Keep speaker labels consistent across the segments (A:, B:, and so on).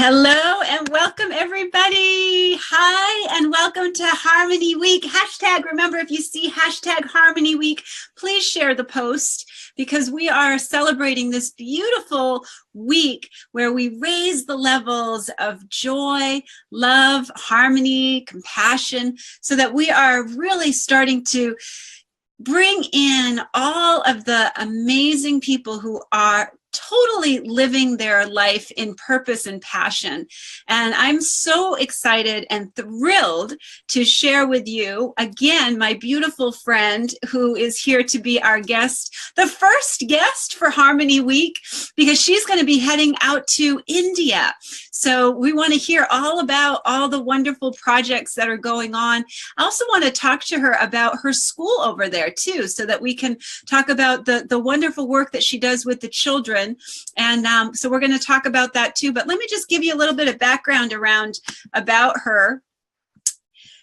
A: Hello and welcome everybody. Hi and welcome to Harmony Week. Remember, if you see #Harmony Week, please share the post because we are celebrating this beautiful week where we raise the levels of joy, love, harmony, compassion, so that we are really starting to bring in all of the amazing people who are totally living their life in purpose and passion. And I'm so excited and thrilled to share with you again my beautiful friend who is here to be our guest, the first guest for Harmony Week, because she's going to be heading out to India. So we want to hear all about all the wonderful projects that are going on. I also want to talk to her about her school over there too, so that we can talk about the wonderful work that she does with the children. And so we're going to talk about that too. But let me just give you a little bit of background about her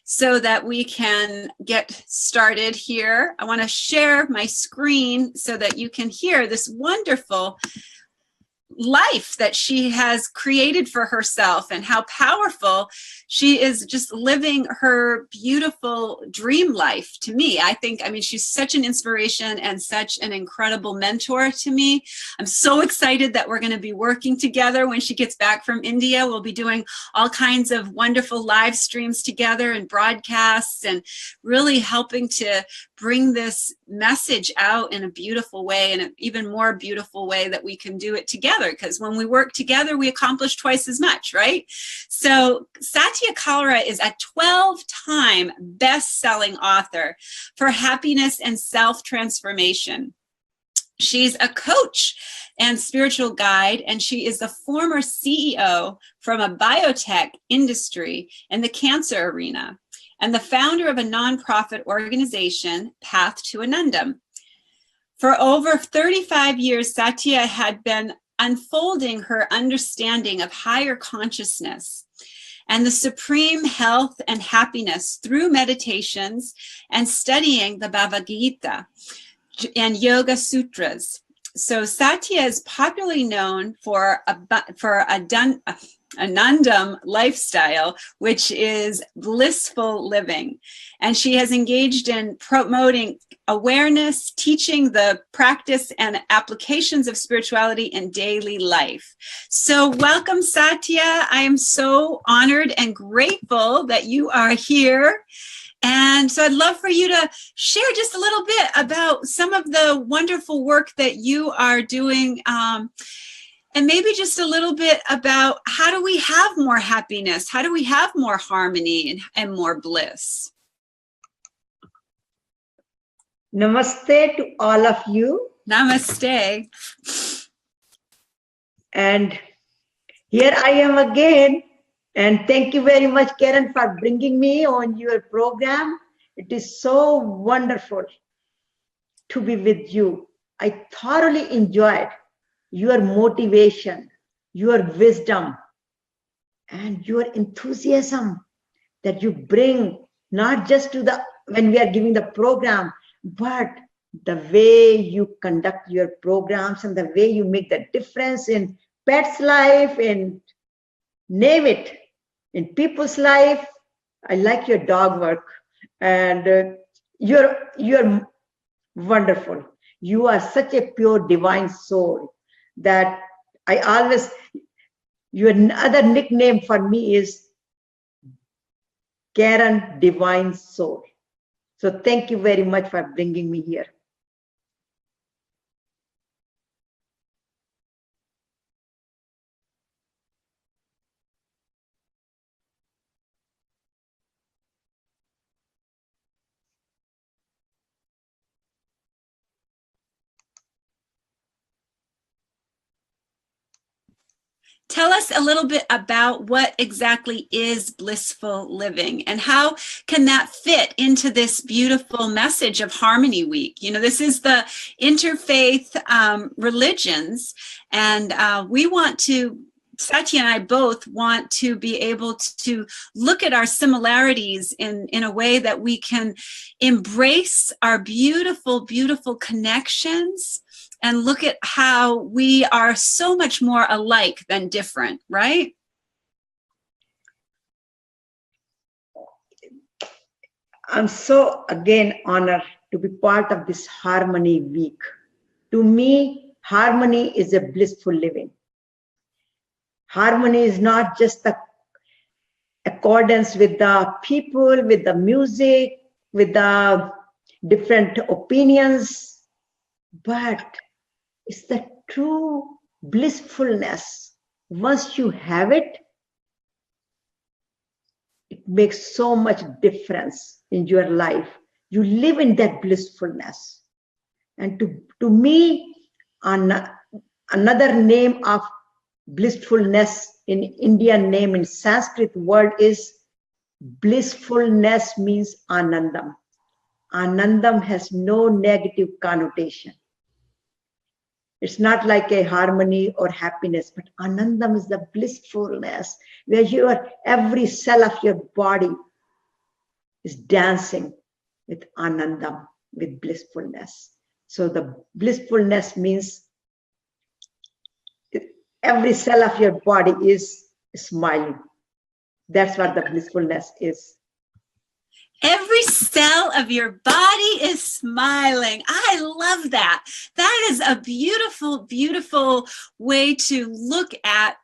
A: so that we can get started here. I want to share my screen so that you can hear this wonderful life that she has created for herself and how powerful she is, just living her beautiful dream life. To me, I mean, she's such an inspiration and such an incredible mentor to me. I'm so excited that we're going to be working together when she gets back from India. We'll be doing all kinds of wonderful live streams together and broadcasts and really helping to bring this message out in a beautiful way, and an even more beautiful way that we can do it together, because when we work together, we accomplish twice as much, right? So Satya Kalra is a 12-time best-selling author for happiness and self-transformation. She's a coach and spiritual guide, and she is the former CEO from a biotech industry in the cancer arena, and the founder of a nonprofit organization, Path to Anandam. For over 35 years, Satya had been unfolding her understanding of higher consciousness and the supreme health and happiness through meditations and studying the Bhagavad Gita and Yoga Sutras. So Satya is popularly known for Anandam lifestyle, which is blissful living. And she has engaged in promoting awareness, teaching the practice and applications of spirituality in daily life. So welcome, Satya. I am so honored and grateful that you are here. And so I'd love for you to share just a little bit about some of the wonderful work that you are doing, and maybe just a little bit about how do we have more happiness? How do we have more harmony and more bliss?
B: Namaste to all of you.
A: Namaste.
B: And here I am again. And thank you very much, Karen, for bringing me on your program. It is so wonderful to be with you. I thoroughly enjoyed your motivation, your wisdom, and your enthusiasm that you bring, not just to when we are giving the program, but the way you conduct your programs and the way you make the difference in pets' life and name it, in people's life. I like your dog work, and you're wonderful. You are such a pure divine soul that your other nickname for me is Karen Divine Soul. So thank you very much for bringing me here.
A: Tell us a little bit about what exactly is blissful living and how can that fit into this beautiful message of Harmony Week. You know, this is the interfaith religions, and we want to, Satya and I both want to be able to look at our similarities in a way that we can embrace our beautiful, beautiful connections and look at how we are so much more alike than different, right?
B: I'm so again honored to be part of this Harmony Week. To me, harmony is a blissful living. Harmony is not just the accordance with the people, with the music, with the different opinions, but it's the true blissfulness. Once you have it, it makes so much difference in your life. You live in that blissfulness. And to me, another name of blissfulness in Indian name in Sanskrit word is blissfulness means anandam. Anandam has no negative connotation. It's not like a harmony or happiness, but anandam is the blissfulness where every cell of your body is dancing with anandam, with blissfulness. So the blissfulness means every cell of your body is smiling. That's what the blissfulness is.
A: Every cell of your body is smiling. I love that. That is a beautiful, beautiful way to look at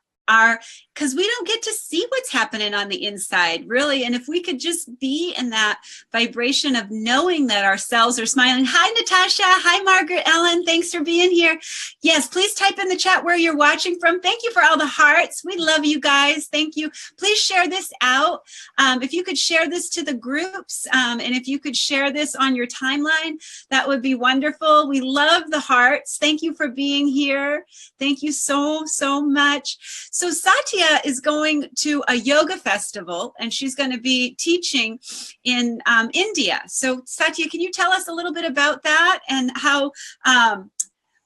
A: because we don't get to see what's happening on the inside, really. And if we could just be in that vibration of knowing that our cells are smiling. Hi, Natasha. Hi, Margaret Ellen. Thanks for being here. Yes, please type in the chat where you're watching from. Thank you for all the hearts. We love you guys. Thank you. Please share this out. If you could share this to the groups, and if you could share this on your timeline, that would be wonderful. We love the hearts. Thank you for being here. Thank you so, so much. So Satya is going to a yoga festival, and she's going to be teaching in India. So Satya, can you tell us a little bit about that and how,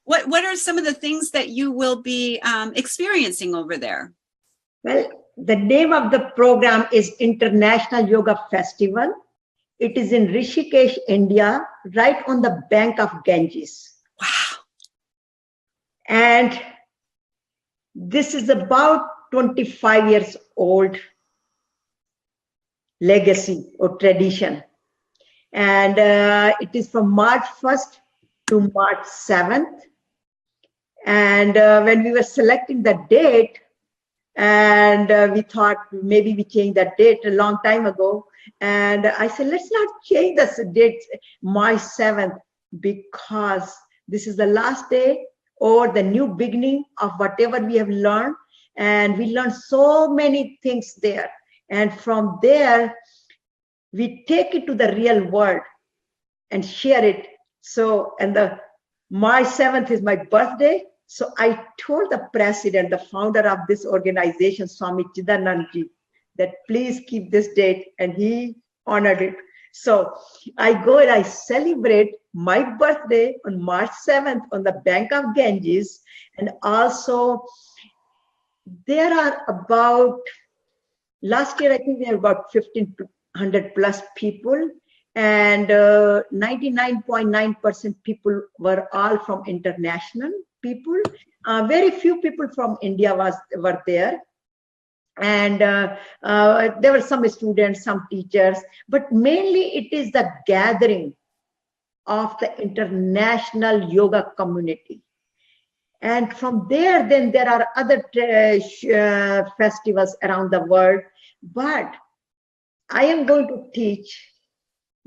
A: what are some of the things that you will be experiencing over there?
B: Well, the name of the program is International Yoga Festival. It is in Rishikesh, India, right on the bank of Ganges.
A: Wow.
B: And this is about 25 years old legacy or tradition. And it is from March 1st to March 7th. And when we were selecting the date, and we thought maybe we changed that date a long time ago. And I said, let's not change this date, March 7th, because this is the last day or the new beginning of whatever we have learned. And we learned so many things there. And from there, we take it to the real world and share it. So, and the March 7th is my birthday. So I told the president, the founder of this organization, Swami Chidanandji, that please keep this date, and he honored it. So I go and I celebrate my birthday on March 7th on the bank of Ganges. And also there are about, last year I think there were about 1,500 plus people, and 99.9% people were all from international people. Very few people from India were there. And there were some students, some teachers, but mainly it is the gathering of the international yoga community. And from there, then there are other festivals around the world. But I am going to teach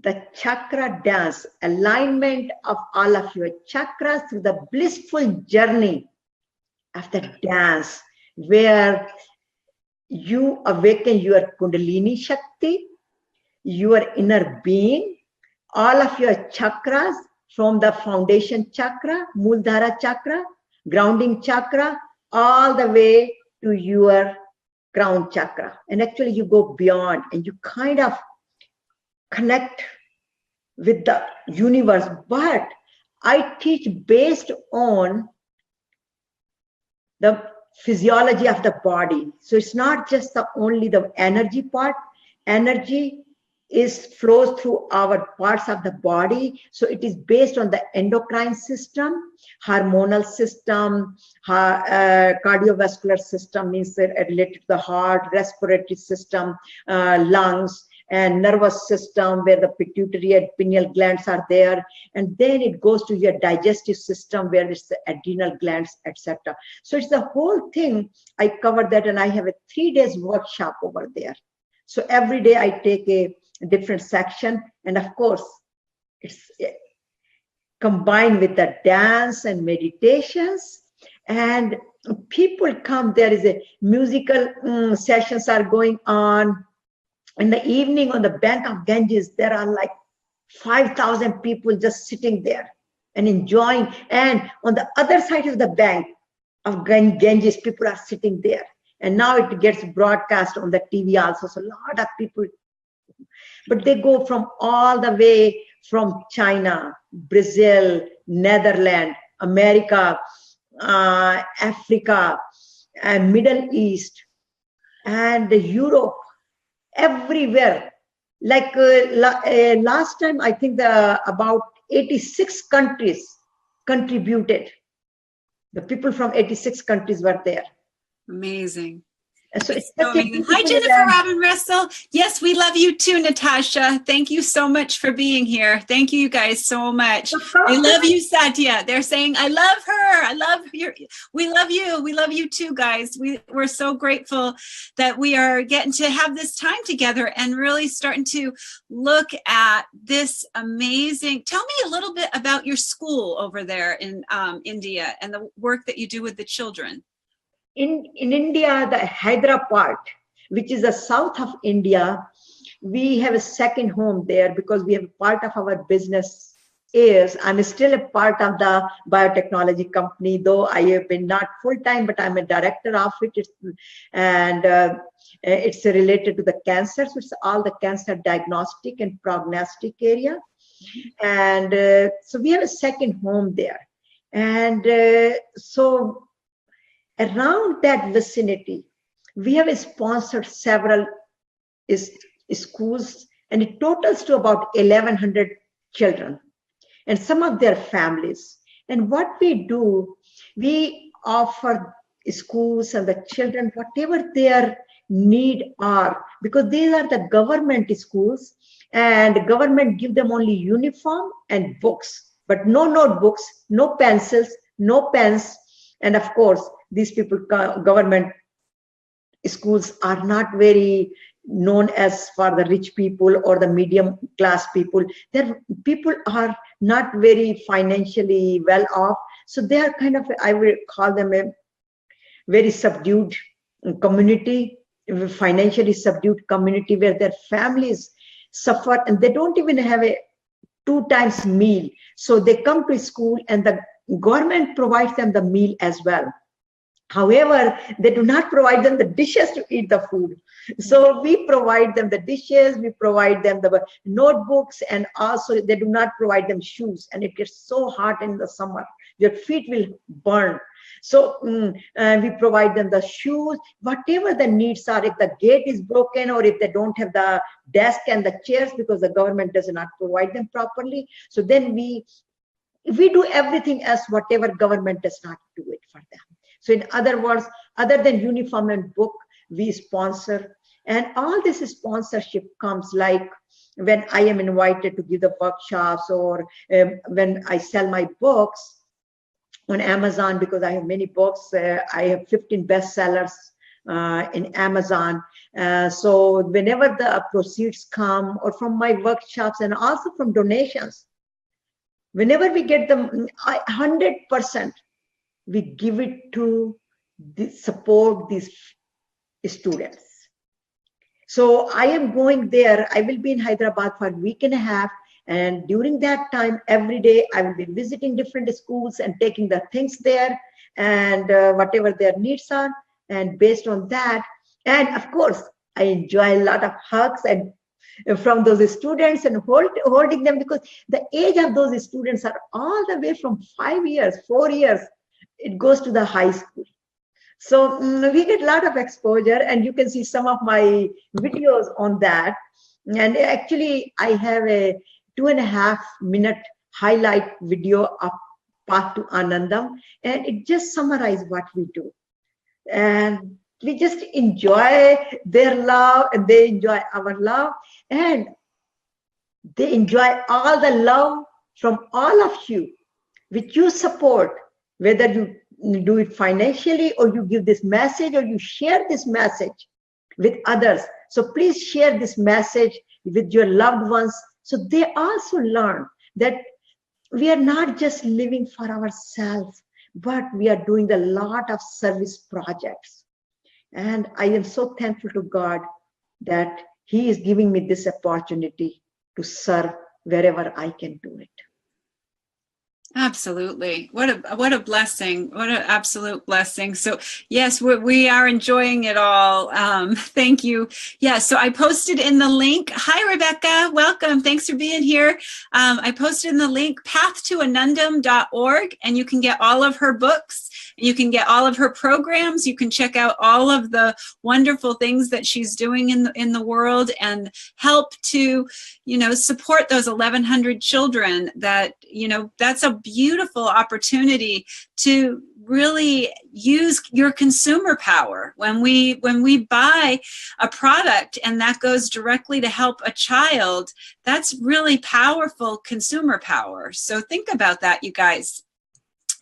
B: the chakra dance, alignment of all of your chakras through the blissful journey of the dance, where you awaken your Kundalini Shakti, your inner being, all of your chakras from the foundation chakra, Muladhara chakra, grounding chakra, all the way to your crown chakra. And actually you go beyond and you kind of connect with the universe. But I teach based on the physiology of the body. So it's not just only the energy part. Energy flows through our parts of the body. So it is based on the endocrine system, hormonal system, cardiovascular system means related to the heart, respiratory system, lungs, and nervous system where the pituitary and pineal glands are there, and then it goes to your digestive system where it's the adrenal glands, etc. So it's the whole thing. I cover that, and I have a 3 days workshop over there. So every day I take a different section, and of course it's combined with the dance and meditations, and people come. There is a musical sessions are going on. In the evening on the bank of Ganges, there are like 5,000 people just sitting there and enjoying. And on the other side of the bank of Ganges, people are sitting there. And now it gets broadcast on the TV also. So a lot of people, but they go from all the way from China, Brazil, Netherlands, America, Africa, and Middle East, and Europe, everywhere. Like last time, I think about 86 countries contributed. The people from 86 countries were there.
A: Amazing.
B: So
A: it's so amazing. Hi, Jennifer Robin Russell. Yes, we love you too, Natasha. Thank you so much for being here. Thank you guys so much. I love you, Satya. They're saying, I love her. I love your, we love you. We love you too, guys. We're so grateful that we are getting to have this time together and really starting to look at this amazing. Tell me a little bit about your school over there in India and the work that you do with the children.
B: In India, the Hyderabad part, which is the south of India, we have a second home there because we have part of our business is, I'm still a part of the biotechnology company, though I have been not full-time, but I'm a director of it. It's related to the cancer. So it's all the cancer diagnostic and prognostic area. And so we have a second home there. And so around that vicinity, we have sponsored several schools, and it totals to about 1,100 children and some of their families. And what we do, we offer schools and the children whatever their need are, because these are the government schools, and government give them only uniform and books, but no notebooks, no pencils, no pens. And of course, these people, government schools are not very known as for the rich people or the medium class people. Their people are not very financially well off. So they are kind of, I will call them a very subdued community, financially subdued community where their families suffer and they don't even have a 2 times meal. So they come to school and the government provides them the meal as well. However, they do not provide them the dishes to eat the food. So we provide them the dishes, we provide them the notebooks, and also they do not provide them shoes. And it gets so hot in the summer, your feet will burn. So we provide them the shoes, whatever the needs are. If the gate is broken or if they don't have the desk and the chairs because the government does not provide them properly. So then we do everything else, whatever government does not do it for them. So in other words, other than uniform and book, we sponsor. And all this sponsorship comes like when I am invited to give the workshops, or when I sell my books on Amazon, because I have many books. I have 15 bestsellers in Amazon. So whenever the proceeds come, or from my workshops and also from donations, whenever we get them, 100%, we give it to support these students. So I am going there. I will be in Hyderabad for a week and a half. And during that time, every day, I will be visiting different schools and taking the things there and whatever their needs are. And based on that, and of course, I enjoy a lot of hugs and from those students and holding them, because the age of those students are all the way from 5 years, 4 years. It goes to the high school. So we get a lot of exposure, and you can see some of my videos on that. And actually, I have a 2.5 minute highlight video of Path to Anandam, and it just summarizes what we do. And we just enjoy their love and they enjoy our love, and they enjoy all the love from all of you, which you support, whether you do it financially or you give this message or you share this message with others. So please share this message with your loved ones so they also learn that we are not just living for ourselves, but we are doing a lot of service projects. And I am so thankful to God that He is giving me this opportunity to serve wherever I can do it.
A: Absolutely. What a blessing. What an absolute blessing. So yes, we are enjoying it all. Thank you. Yeah. So I posted in the link. Hi, Rebecca. Welcome. Thanks for being here. I posted in the link pathtoanundam.org, and you can get all of her books. You can get all of her programs. You can check out all of the wonderful things that she's doing in the world and help to, support those 1,100 children that, that's a beautiful opportunity to really use your consumer power. When we buy a product and that goes directly to help a child, that's really powerful consumer power. So think about that, you guys.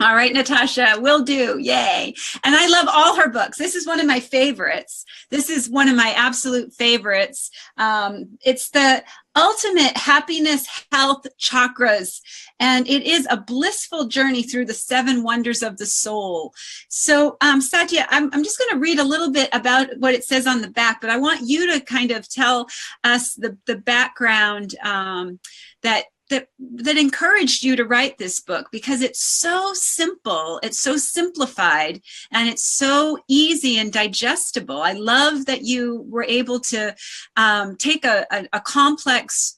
A: All right, Natasha, will do. Yay. And I love all her books. This is one of my favorites. This is one of my absolute favorites. It's the Ultimate Happiness Health Chakras, and it is a blissful journey through the 7 wonders of the soul. So, Satya, I'm just going to read a little bit about what it says on the back, but I want you to kind of tell us the background that encouraged you to write this book, because it's so simple, it's so simplified, and it's so easy and digestible. I love that you were able to take a complex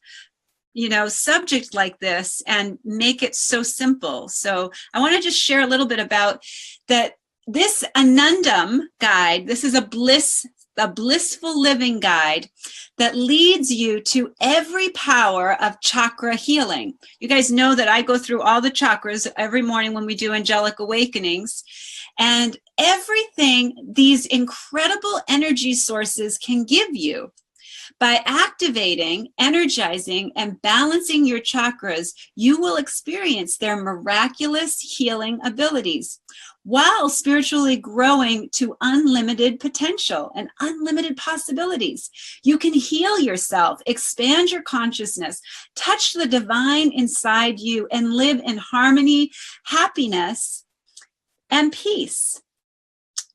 A: subject like this and make it so simple. So I want to just share a little bit about that. This Anundam guide, this is a blissful living guide that leads you to every power of chakra healing. You guys know that I go through all the chakras every morning when we do angelic awakenings, and everything these incredible energy sources can give you. By activating, energizing, and balancing your chakras, you will experience their miraculous healing abilities, while spiritually growing to unlimited potential and unlimited possibilities. You can heal yourself, expand your consciousness, touch the divine inside you, and live in harmony, happiness, and peace.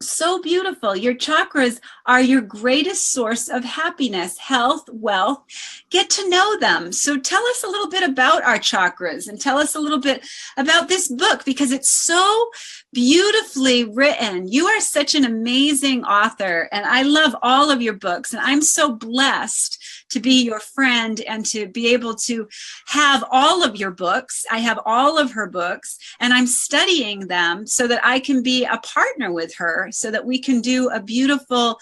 A: So beautiful. Your chakras are your greatest source of happiness, health, wealth. Get to know them. So tell us a little bit about our chakras and tell us a little bit about this book, because it's so beautifully written. You are such an amazing author, and I love all of your books, and I'm so blessed to be your friend and to be able to have all of your books. I have all of her books, and I'm studying them so that I can be a partner with her, so that we can do a beautiful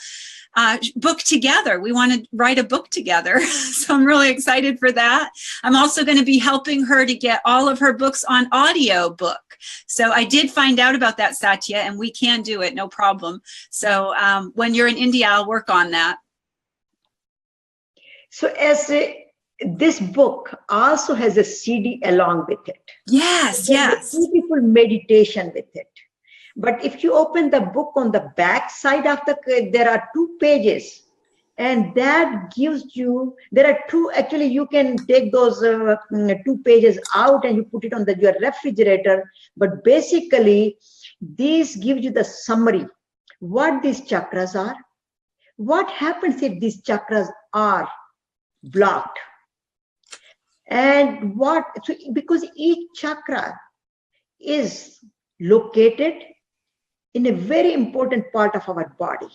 A: book together. We want to write a book together. So I'm really excited for that. I'm also going to be helping her to get all of her books on audio book. So I did find out about that, Satya, and we can do it, no problem. So when you're in India, I'll work on that.
B: So this book also has a CD along with it.
A: Yes, yes.
B: Beautiful meditation with it. But if you open the book, on the back side of there are 2 pages, and that gives you, there are 2, actually you can take those 2 pages out and you put it on your refrigerator. But basically, this gives you the summary, what these chakras are, what happens if these chakras are blocked, and because each chakra is located in a very important part of our body.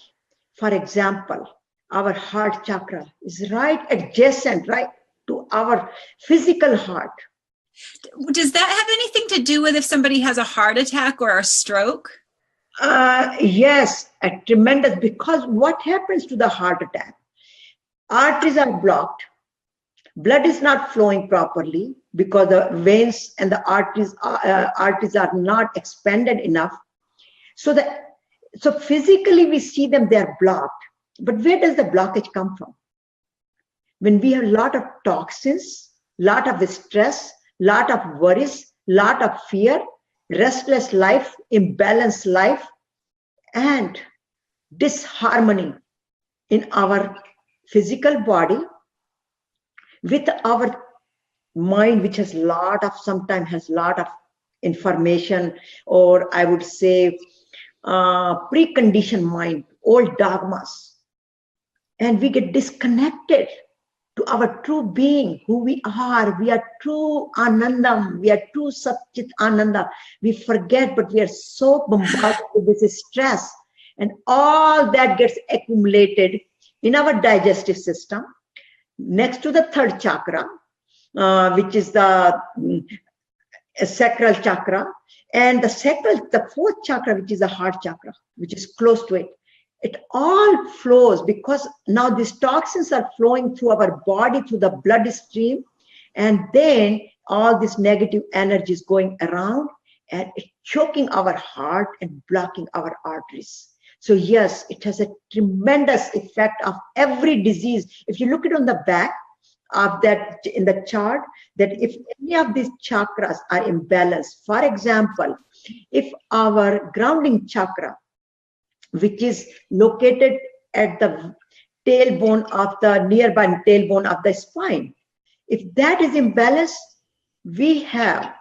B: For example, our heart chakra is right adjacent, right to our physical heart.
A: Does that have anything to do with if somebody has a heart attack or a stroke?
B: Yes, a tremendous, because what happens to the heart attack? Arteries are blocked. Blood is not flowing properly because the veins and the arteries are not expanded enough. So So physically we see them, they're blocked. But where does the blockage come from? When we have a lot of toxins, lot of stress, lot of worries, lot of fear, restless life, imbalanced life, and disharmony in our physical body with our mind, which has sometimes has lot of information, or I would say preconditioned mind, old dogmas, and we get disconnected to our true being, who we are. We are true Anandam. We are true Satchit Ananda. We forget, but we are so bombarded with this stress. And all that gets accumulated in our digestive system, next to the third chakra, which is the sacral chakra, and the fourth chakra, which is the heart chakra, which is close to it. It all flows because now these toxins are flowing through our body, through the bloodstream, and then all this negative energy is going around and it's choking our heart and blocking our arteries. So yes, it has a tremendous effect of every disease. If you look at on the back of that in the chart, that if any of these chakras are imbalanced, for example, if our grounding chakra, which is located at the tailbone of the nearby tailbone of the spine, if that is imbalanced, we have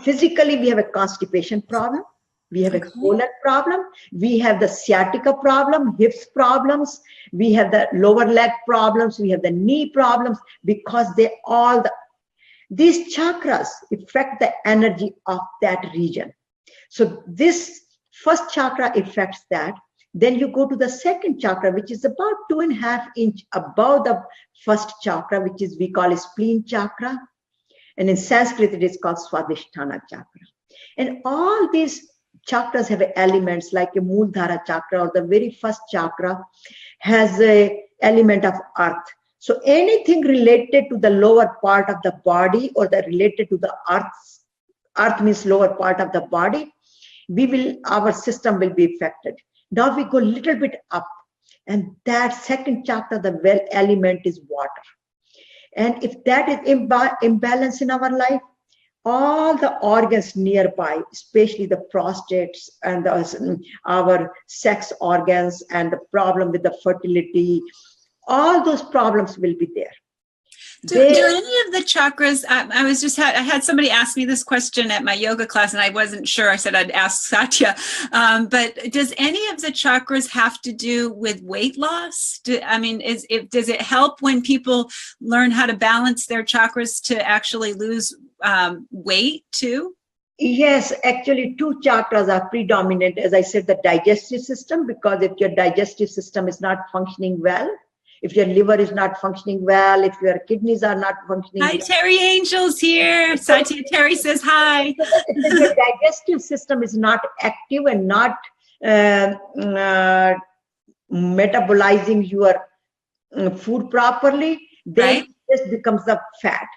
B: physically, we have a constipation problem, we have a colon problem, we have the sciatica problem, hips problems, we have the lower leg problems, we have the knee problems, because these chakras affect the energy of that region. So this first chakra affects that. Then you go to the second chakra, which is about 2.5 inches above the first chakra, which is we call a spleen chakra. And in Sanskrit, it is called Swadhisthana chakra. And all these chakras have elements like a Mooladhara chakra, or the very first chakra has a element of earth. So anything related to the lower part of the body, or related to the earth means lower part of the body, our system will be affected. Now we go a little bit up, and that second chakra, the well element is water. And if that is imbalance in our life, all the organs nearby, especially the prostates and our sex organs and the problem with the fertility, all those problems will be there.
A: Do any of the chakras, I had somebody ask me this question at my yoga class, and I wasn't sure. I said I'd ask Satya. But does any of the chakras have to do with weight loss? Does it help when people learn how to balance their chakras to actually lose weight too?
B: Yes, actually, two chakras are predominant. As I said, the digestive system, because if your digestive system is not functioning well, if your liver is not functioning well, if your kidneys are not functioning
A: well. Hi, Terry Angel's here. Satya Terry says hi.
B: If your digestive system is not active and not metabolizing your food properly, then it just becomes the fat.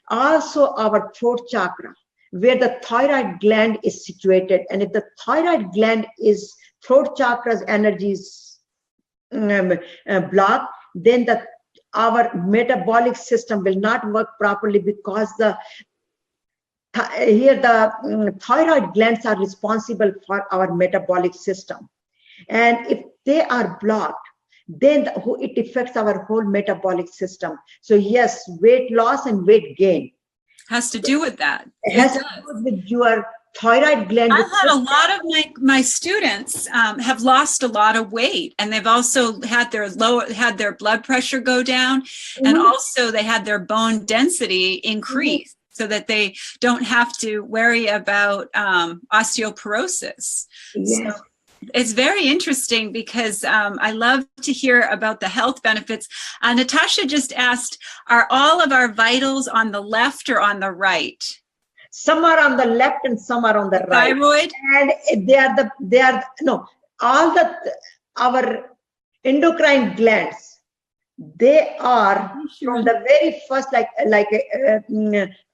B: Also, our throat chakra, where the thyroid gland is situated, and if the thyroid gland is throat chakra's energy is blocked, then our metabolic system will not work properly, because the thyroid glands are responsible for our metabolic system. And if they are blocked, then it affects our whole metabolic system. So yes, weight loss and weight gain
A: has to do with that.
B: It has to do with your thyroid gland.
A: I've had a lot of my students have lost a lot of weight, and they've also had their blood pressure go down, and also they had their bone density increase, so that they don't have to worry about osteoporosis. Yes. So it's very interesting, because I love to hear about the health benefits. Natasha just asked, are all of our vitals on the left or on the right?
B: Some are on the left and some are on the right.
A: Thyroid?
B: And our endocrine glands, they are from the very first,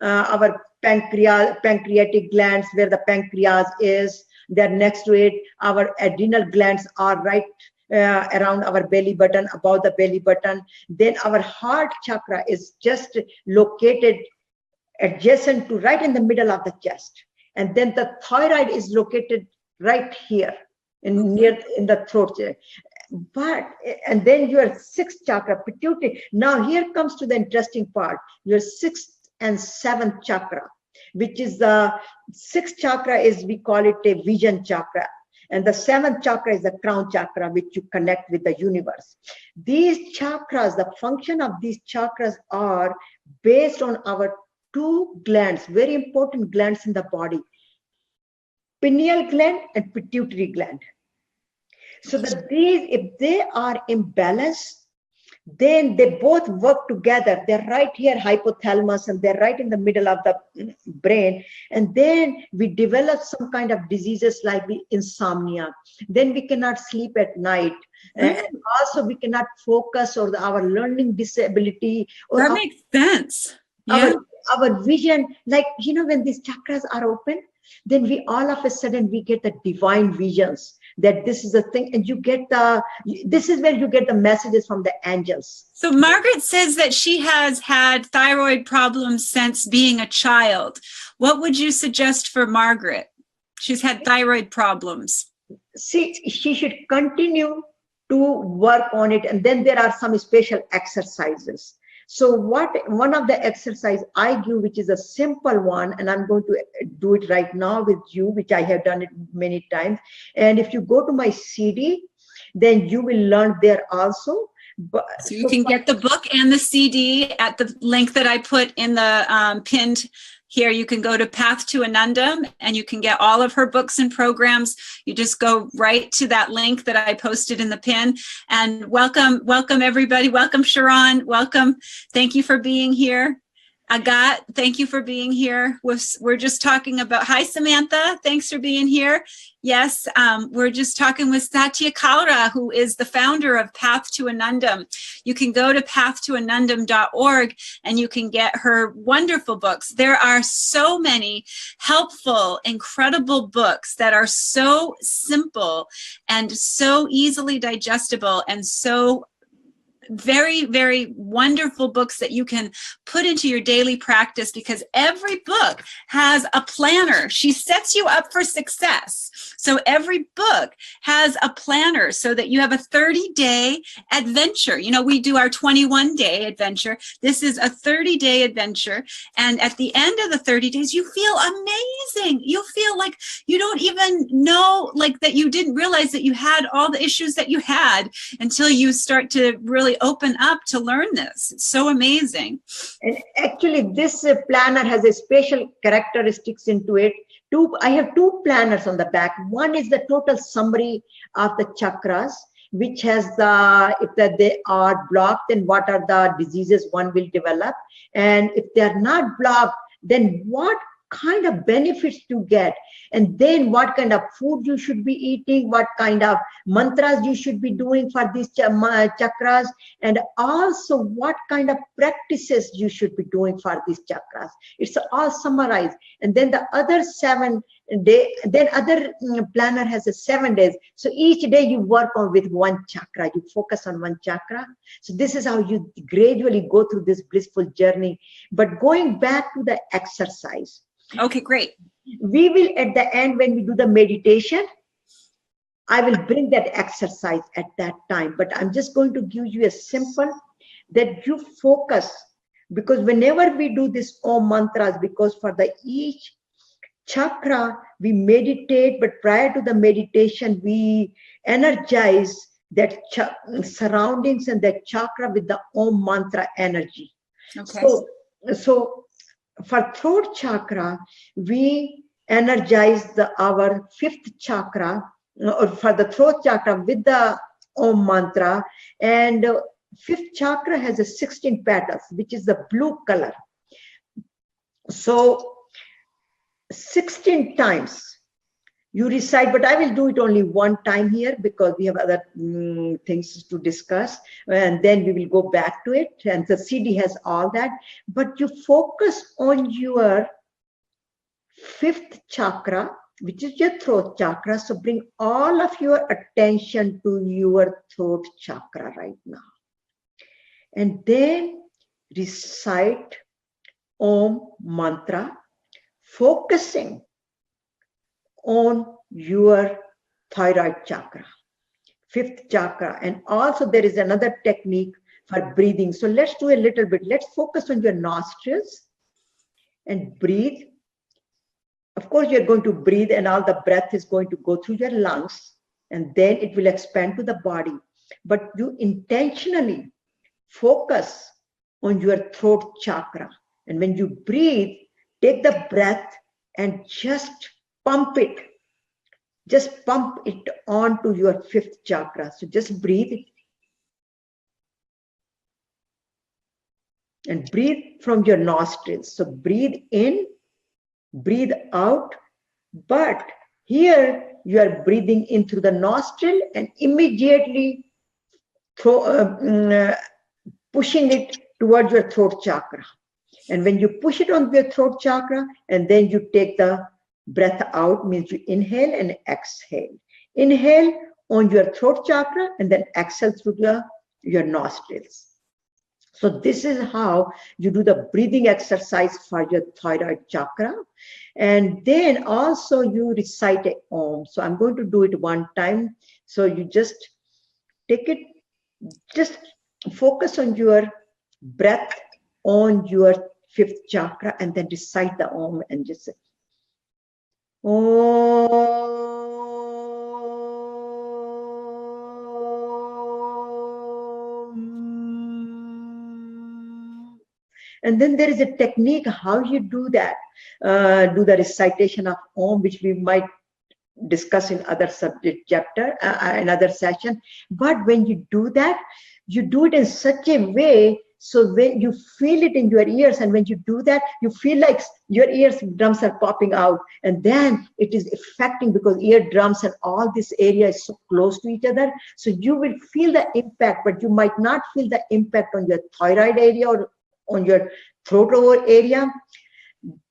B: our pancreatic glands, where the pancreas is, Then next to it, our adrenal glands are right around our belly button, above the belly button. Then our heart chakra is just located adjacent to right in the middle of the chest. And then the thyroid is located right here in the throat. And then your sixth chakra, pituitary. Now here comes to the interesting part, your sixth and seventh chakra, which is the sixth chakra is, we call it a vision chakra. And the seventh chakra is the crown chakra, which you connect with the universe. These chakras, the function of these chakras are based on our two glands, very important glands in the body, pineal gland and pituitary gland. So that these, if they are imbalanced, then they both work together. They're right here, hypothalamus, and they're right in the middle of the brain. And then we develop some kind of diseases like the insomnia. Then we cannot sleep at night. And also we cannot focus, or our learning disability. Or
A: that makes sense. Yeah.
B: Our vision, like, you know, when these chakras are open, then we all of a sudden we get the divine visions that this is the thing, and you get this is where you get the messages from the angels.
A: So Margaret says that she has had thyroid problems since being a child. What would you suggest for Margaret? She's had thyroid problems.
B: See, she should continue to work on it, and then there are some special exercises. So one of the exercise I give, which is a simple one, and I'm going to do it right now with you, which I have done it many times. And if you go to my CD, then you will learn there also.
A: So you can get the book and the CD at the link that I put in the pinned here. You can go to Path to Anandam and you can get all of her books and programs. You just go right to that link that I posted in the pin. And welcome everybody. Welcome Sharon. Welcome. Thank you for being here. Agat, thank you for being here. We're just talking about, hi Samantha, thanks for being here. Yes, we're just talking with Satya Kalra, who is the founder of Path to Anandam. You can go to pathtoanandam.org and you can get her wonderful books. There are so many helpful, incredible books that are so simple and so easily digestible and so very, very wonderful books that you can put into your daily practice, because every book has a planner. She sets you up for success. So every book has a planner so that you have a 30-day adventure. You know, we do our 21-day adventure. This is a 30-day adventure. And at the end of the 30 days, you feel amazing. You feel like you don't even know, like, that you didn't realize that you had all the issues that you had until you start to really open up to learn this. It's so amazing.
B: And actually this planner has a special characteristics into it. I have two planners on the back. One is the total summary of the chakras, which has if they are blocked, then what are the diseases one will develop, and if they are not blocked, then what kind of benefits to get, and then what kind of food you should be eating, what kind of mantras you should be doing for these chakras, and also what kind of practices you should be doing for these chakras. It's all summarized. And then the other 7 day, then other planner has a 7 days. So each day you work on with one chakra, you focus on one chakra. So this is how you gradually go through this blissful journey. But going back to the exercise.
A: Okay, great.
B: We will, at the end, when we do the meditation, I will bring that exercise at that time. But I'm just going to give you a simple, that you focus, because whenever we do this Om mantras, because for each chakra, we meditate, but prior to the meditation, we energize that surroundings and that chakra with the Om mantra energy.
A: Okay.
B: So for throat chakra, we energize our 5th chakra, or for the throat chakra with the Om mantra, and 5th chakra has a 16 petals, which is the blue color. So 16 times you recite, but I will do it only one time here because we have other things to discuss, and then we will go back to it, and the CD has all that. But you focus on your 5th chakra, which is your throat chakra. So bring all of your attention to your throat chakra right now. And then recite Om mantra, focusing on your thyroid chakra, fifth chakra. And also there is another technique for breathing. So let's do a little bit. Let's focus on your nostrils and breathe. Of course, you're going to breathe and all the breath is going to go through your lungs and then it will expand to the body. But you intentionally focus on your throat chakra. And when you breathe, take the breath and just pump it. Just pump it onto your fifth chakra. So just breathe it. And breathe from your nostrils. So breathe in, breathe out. But here you are breathing in through the nostril and immediately pushing it towards your throat chakra. And when you push it on your throat chakra, and then you take the breath out, means you inhale and exhale. Inhale on your throat chakra and then exhale through your nostrils. So this is how you do the breathing exercise for your thyroid chakra. And then also you recite a Om. So I'm going to do it one time. So you just take it, just focus on your breath on your fifth chakra and then recite the Om and just say, Om. And then there is a technique how you do that, do the recitation of Om, which we might discuss in other subject chapter, another session. But when you do that, you do it in such a way so when you feel it in your ears, and when you do that, you feel like your eardrums are popping out, and then it is affecting because eardrums and all this area is so close to each other. So you will feel the impact, but you might not feel the impact on your thyroid area or on your throat over area,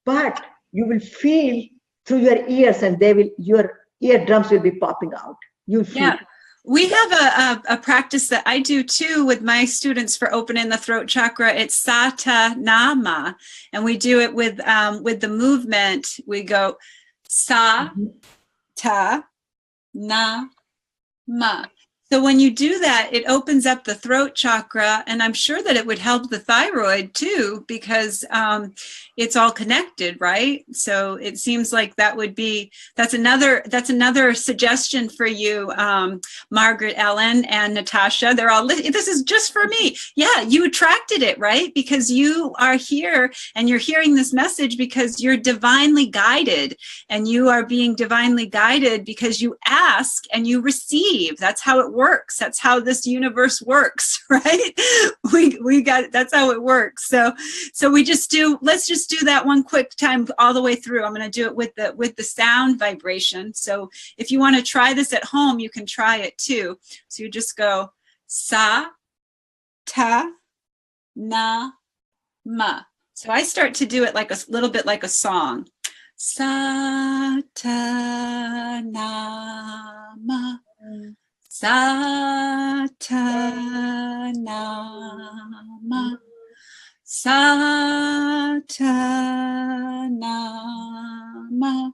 B: but you will feel through your ears, and your eardrums will be popping out. You'll feel.
A: Yeah. We have a practice that I do too with my students for opening the throat chakra. It's Satya Nama, and we do it with the movement. We go Sa Ta Na Ma. So when you do that, it opens up the throat chakra, and I'm sure that it would help the thyroid too, because it's all connected, right? So it seems like that's another suggestion for you, Margaret, Ellen, and Natasha. They're all, this is just for me. Yeah, you attracted it, right? Because you are here and you're hearing this message because you're divinely guided, and you are being divinely guided because you ask and you receive. That's how it works. That's how this universe works, right? We got, that's how it works. So let's just do that one quick time all the way through. I'm going to do it with the sound vibration. So if you want to try this at home, you can try it too. So you just go Sa Ta Na Ma. So I start to do it like a little bit like a song. Sa Ta Na Ma. Sa Ta Na Ma. Sa Ta Na Ma.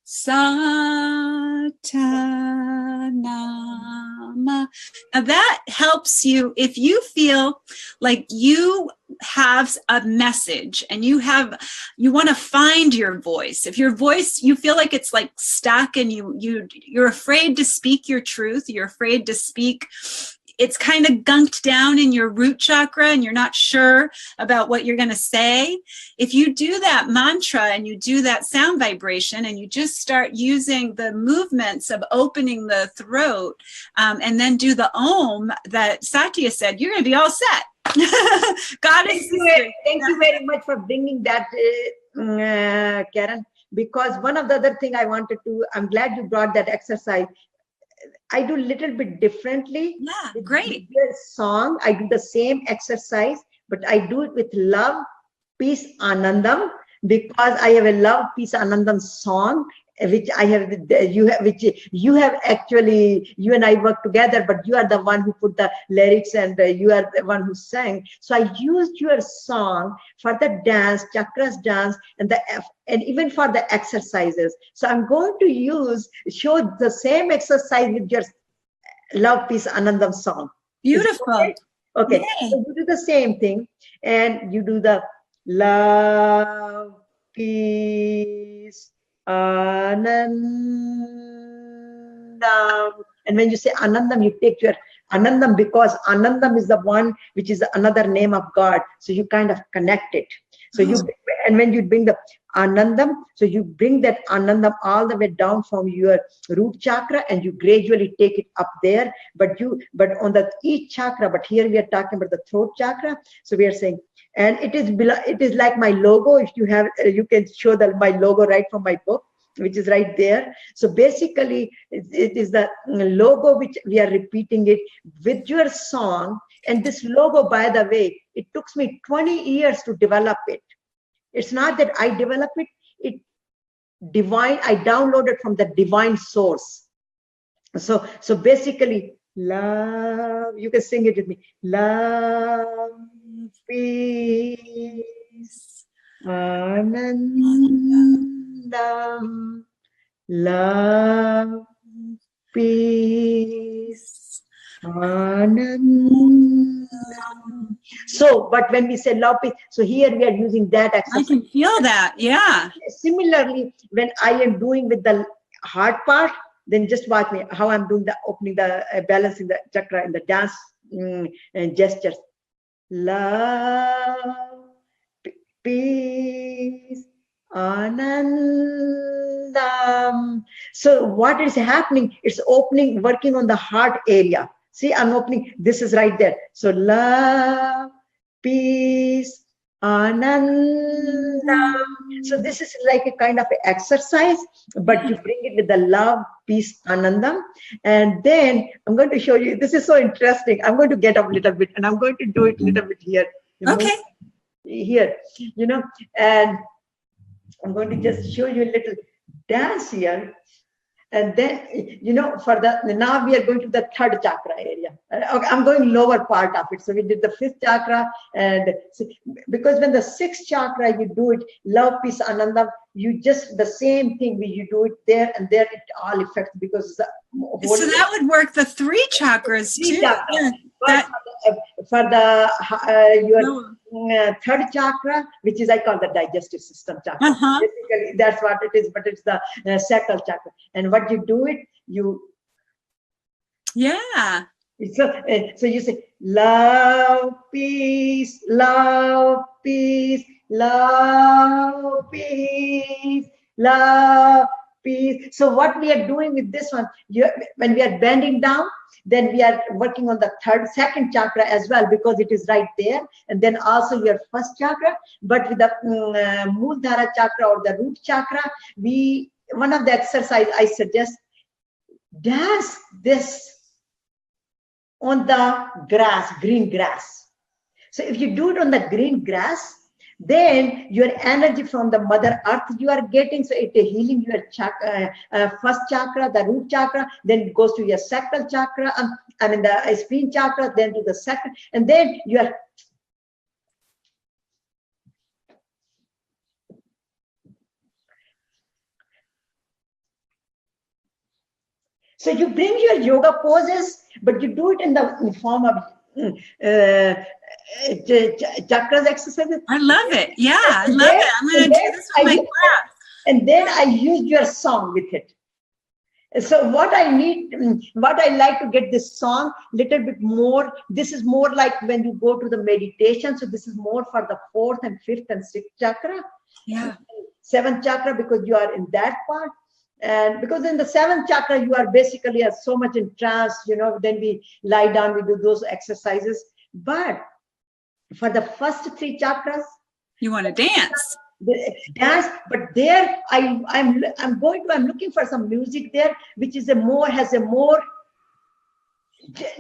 A: Sa Ta Na Ma. Now that helps you if you feel like you have a message and you want to find your voice. If your voice, you feel like it's like stuck and you're afraid to speak your truth, you're afraid to speak, it's kind of gunked down in your root chakra and you're not sure about what you're going to say. If you do that mantra and you do that sound vibration and you just start using the movements of opening the throat and then do the Om that Satya said, you're going to be all set.
B: Thank you very much for bringing that, Karen, because one of the other thing I wanted to, I'm glad you brought that exercise. I do a little bit differently.
A: Yeah, great.
B: With the song, I do the same exercise, but I do it with love, peace, anandam, because I have a love, peace, anandam song. which I have, which you have actually, you and I work together, but you are the one who put the lyrics and you are the one who sang. So I used your song for the dance, chakras dance, and even for the exercises. So I'm going to show the same exercise with your Love, Peace, Anandam song.
A: Beautiful.
B: Okay, so you do the same thing, and you do the love, peace, Anandam. And when you say Anandam, you take your Anandam, because Anandam is the one which is another name of God. So you kind of connect it. So and when you bring the Anandam, so you bring that Anandam all the way down from your root chakra, and you gradually take it up there. But on each chakra, but here we are talking about the throat chakra. So we are saying, and it is like my logo. If you have, you can show my logo right from my book, which is right there. So basically, it is the logo which we are repeating it with your song. And this logo, by the way, it took me 20 years to develop it. It's not that I developed it. I downloaded from the divine source. So basically, love, you can sing it with me. Love, peace, Anandam. Love, peace, Anandam. So, but when we say love, peace, so here we are using that exercise.
A: I can feel that, yeah.
B: Similarly, when I am doing with the heart part, then just watch me how I'm doing the opening, the balancing the chakra in the dance and gestures. Love, peace, Anandam. So what is happening? It's opening, working on the heart area. See, I'm opening. This is right there. So love, peace, Anandam. So this is like a kind of exercise, but you bring it with the love, peace, Anandam. And then I'm going to show you. This is so interesting. I'm going to get up a little bit, and I'm going to do it a little bit here.
A: Okay.
B: Here, and I'm going to just show you a little dance here. And then, now we are going to the third chakra area. Okay, I'm going lower part of it. So we did the fifth chakra, and because when the sixth chakra, you do it, love, peace, Anandam, you just, the same thing, you do it there, and there it all affects, because so
A: that would work the three chakras too.
B: Yeah. For your third chakra, which is, I call the digestive system chakra. Basically, that's what it is, but it's the sacral chakra. And what you do it,
A: yeah.
B: So you say, love, peace, love, peace, love, peace, love, peace. So what we are doing with this one, when we are bending down, then we are working on the second chakra as well, because it is right there. And then also your first chakra. But with the Mooladhara chakra or the root chakra, one of the exercise I suggest, dance this on the grass, green grass. So if you do it on the green grass, then your energy from the Mother Earth you are getting, so it is healing your chakra, first chakra, the root chakra, then it goes to your sacral chakra, the spleen chakra, then to the second, and then you are. So you bring your yoga poses, but you do it in the form of chakras exercises.
A: I love it. Yeah, I love it. I'm going to do this with my class.
B: And then I used your song with it. So what I like to get this song little bit more. This is more like when you go to the meditation. So this is more for the fourth and fifth and sixth chakra.
A: Yeah.
B: Seventh chakra, because you are in that part. And because in the seventh chakra, you are basically so much in trance, then we lie down, we do those exercises. But for the first three chakras,
A: you want to dance.
B: Dance, but there I'm looking for some music there, which is has a more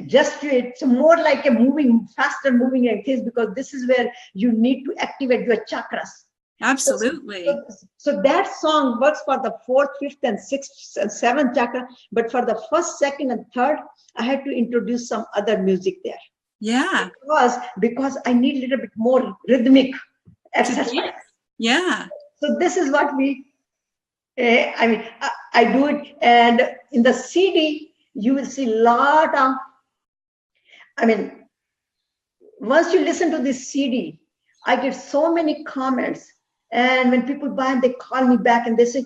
B: just it's more like a faster moving things, because this is where you need to activate your chakras.
A: Absolutely.
B: So that song works for the fourth, fifth, and sixth and seventh chakra. But for the first, second, and third, I had to introduce some other music there.
A: Yeah.
B: Because I need a little bit more rhythmic exercise.
A: Yeah.
B: So this is what I do it. And in the CD, you will see a lot of, once you listen to this CD, I get so many comments. And when people buy and they call me back and they say,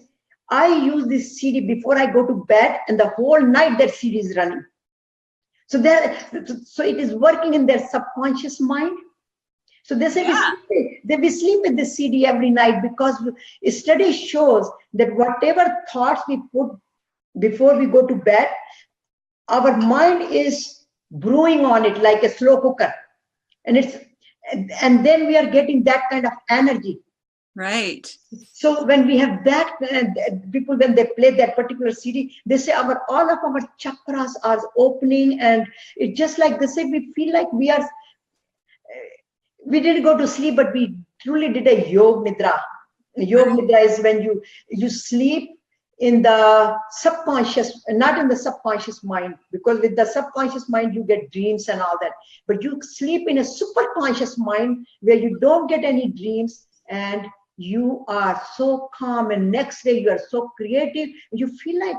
B: I use this CD before I go to bed, and the whole night that CD is running. So it is working in their subconscious mind. So they say we sleep with the CD every night, because study shows that whatever thoughts we put before we go to bed, our mind is brewing on it like a slow cooker. And then we are getting that kind of energy.
A: Right.
B: So when we have that, people, when they play that particular CD, they say all of our chakras are opening, and it's just like they say, we feel like we didn't go to sleep, but we truly did a yog nidra. Yog nidra is when you sleep in the subconscious, not in the subconscious mind, because with the subconscious mind you get dreams and all that, but you sleep in a superconscious mind where you don't get any dreams, and you are so calm, and next day you are so creative. You feel like,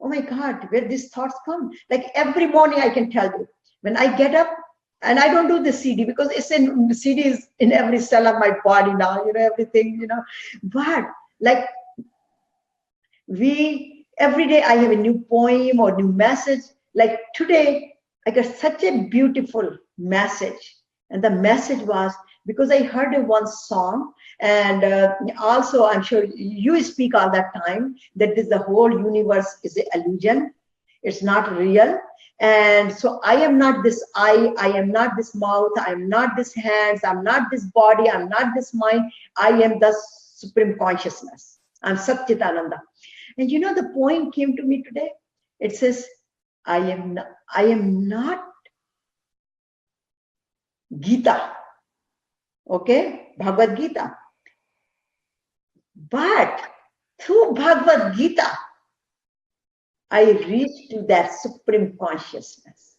B: oh my God, where these thoughts come? Like every morning, I can tell you, when I get up, and I don't do the CD because the CD is in every cell of my body now, everything, but like every day I have a new poem or new message. Like today, I got such a beautiful message. And the message was, because I heard one song, and also I'm sure you speak all that time, that the whole universe is an illusion. It's not real. And so I am not this eye, I am not this mouth, I am not this hands, I'm not this body, I'm not this mind. I am the supreme consciousness. I'm Satchitananda. And the poem came to me today. It says, I am not Gita. Okay, Bhagavad Gita. But through Bhagavad Gita, I reach to that supreme consciousness.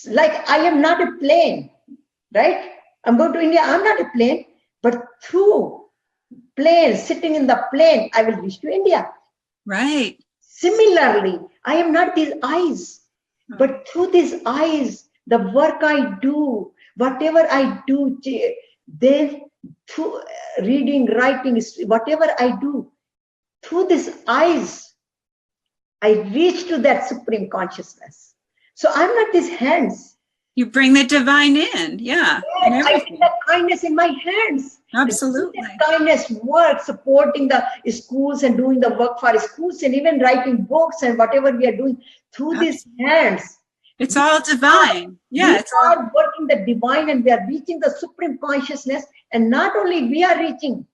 B: Like I am not a plane, right? I'm going to India, I'm not a plane, but through plane, sitting in the plane, I will reach to India.
A: Right.
B: Similarly, I am not these eyes, but through these eyes, the work I do, whatever I do, then through reading, writing, whatever I do, through these eyes, I reach to that supreme consciousness. So I'm not these hands.
A: You bring the divine in, yeah.
B: Yes, I see that kindness in my hands.
A: Absolutely.
B: That kindness work, supporting the schools and doing the work for schools, and even writing books and whatever we are doing through these hands.
A: It's all divine. Yeah,
B: it's all working the divine, and we are reaching the supreme consciousness. And not only we are reaching,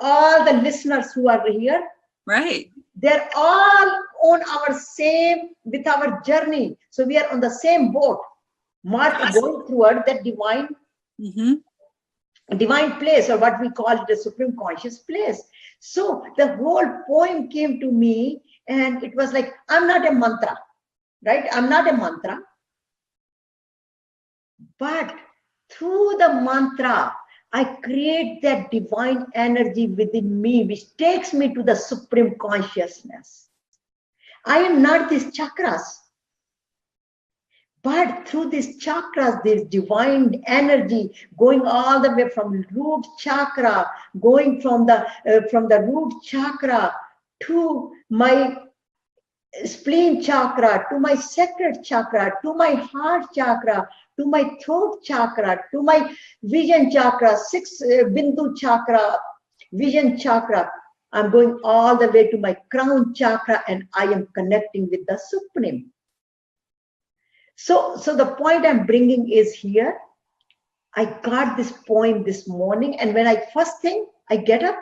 B: all the listeners who are here,
A: right?
B: They're all on with our journey. So we are on the same boat, going toward that divine, divine place, or what we call it, the supreme conscious place. So the whole poem came to me, and it was like, I'm not a mantra, right? I'm not a mantra. But through the mantra, I create that divine energy within me, which takes me to the supreme consciousness. I am not these chakras, but through these chakras, this divine energy going all the way from root chakra, going from the root chakra to my spleen chakra, to my sacred chakra, to my heart chakra, to my throat chakra, to my vision chakra, six bindu chakra, vision chakra. I'm going all the way to my crown chakra, and I am connecting with the Supreme. So the point I'm bringing is here. I got this poem this morning, and when first thing I get up,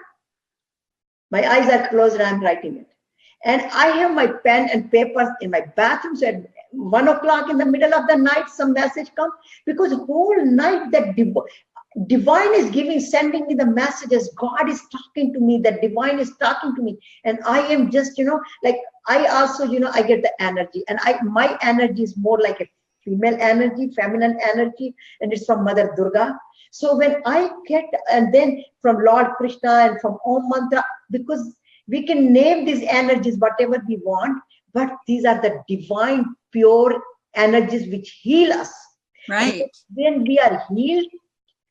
B: my eyes are closed and I'm writing it. And I have my pen and papers in my bathroom. So at 1 o'clock in the middle of the night, some message comes, because whole night divine is sending me the messages. God is talking to me. The divine is talking to me. And I am just, like I also, I get the energy, and my energy is more like a female energy, feminine energy, and it's from Mother Durga. So when I get, and then from Lord Krishna and from Om Mantra, because we can name these energies whatever we want, but these are the divine, pure energies which heal us.
A: Right.
B: And when we are healed,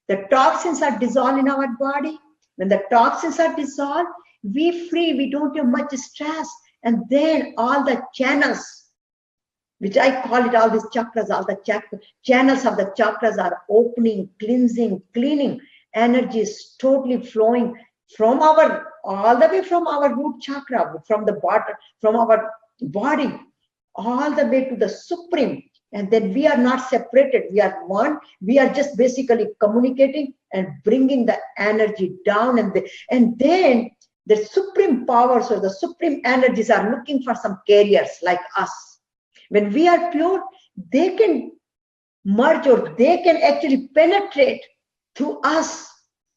B: the toxins are dissolved in our body. When the toxins are dissolved, we free, we don't have much stress. And then all the channels, which I call it all these chakras, all the channels of the chakras are opening, cleansing, cleaning. Energy is totally flowing from all the way from our root chakra, from the bottom, from our body, all the way to the supreme. And then we are not separated. We are one. We are just basically communicating and bringing the energy down. And then the supreme powers or the supreme energies are looking for some carriers like us. When we are pure, they can merge, or they can actually penetrate through us.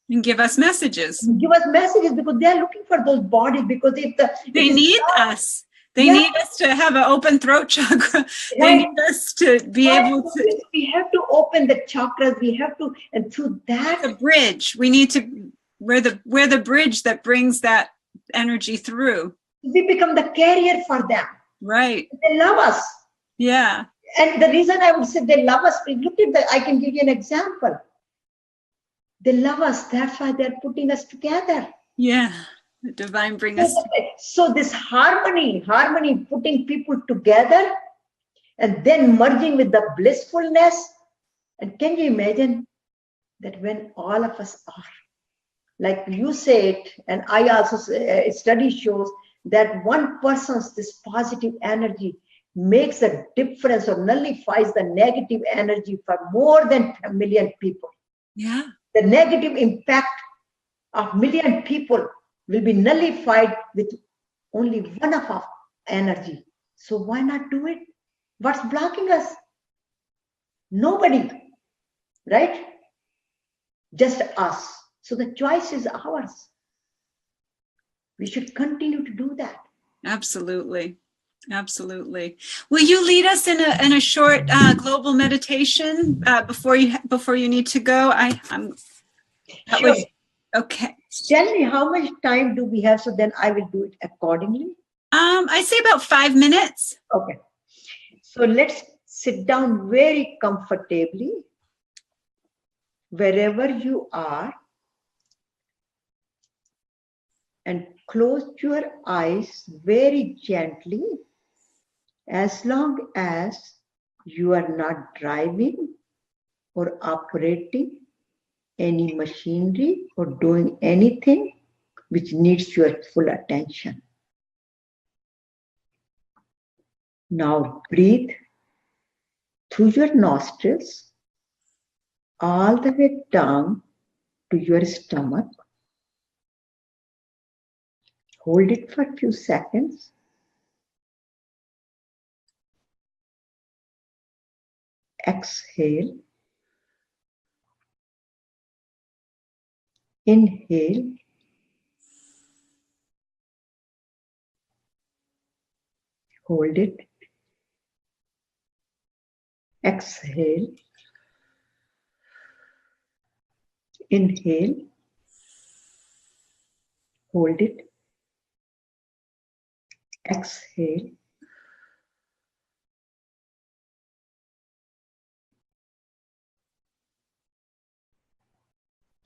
A: And give us messages.
B: Give us messages, because they are looking for those bodies, because
A: they need us. They need us to have an open throat chakra. Right. They need us to be able to.
B: We have to open the chakras. We have to, and through that,
A: the bridge. We need to. We're the bridge that brings that energy through.
B: We become the carrier for them.
A: Right.
B: They love us.
A: Yeah.
B: And the reason I would say they love us, look at that. I can give you an example. They love us. That's why they're putting us together.
A: Yeah. The divine bring us.
B: So this harmony, putting people together and then merging with the blissfulness. And can you imagine that when all of us are, like you said, and I also say, study shows that one person's this positive energy makes a difference or nullifies the negative energy for more than 1 million people.
A: Yeah.
B: The negative impact of 1 million people will be nullified with only one of our energy. So why not do it? What's blocking us? Nobody, right? Just us. So the choice is ours. We should continue to do that.
A: Absolutely. Absolutely. Will you lead us in a short global meditation before you need to go?
B: Sure.
A: Okay.
B: Tell me, how much time do we have, so then I will do it accordingly.
A: I say about 5 minutes.
B: Okay. So let's sit down very comfortably wherever you are, and close your eyes very gently, as long as you are not driving or operating any machinery or doing anything which needs your full attention. Now breathe through your nostrils all the way down to your stomach. Hold it for a few seconds. Exhale. Inhale. Hold it. Exhale. Inhale. Hold it. Exhale.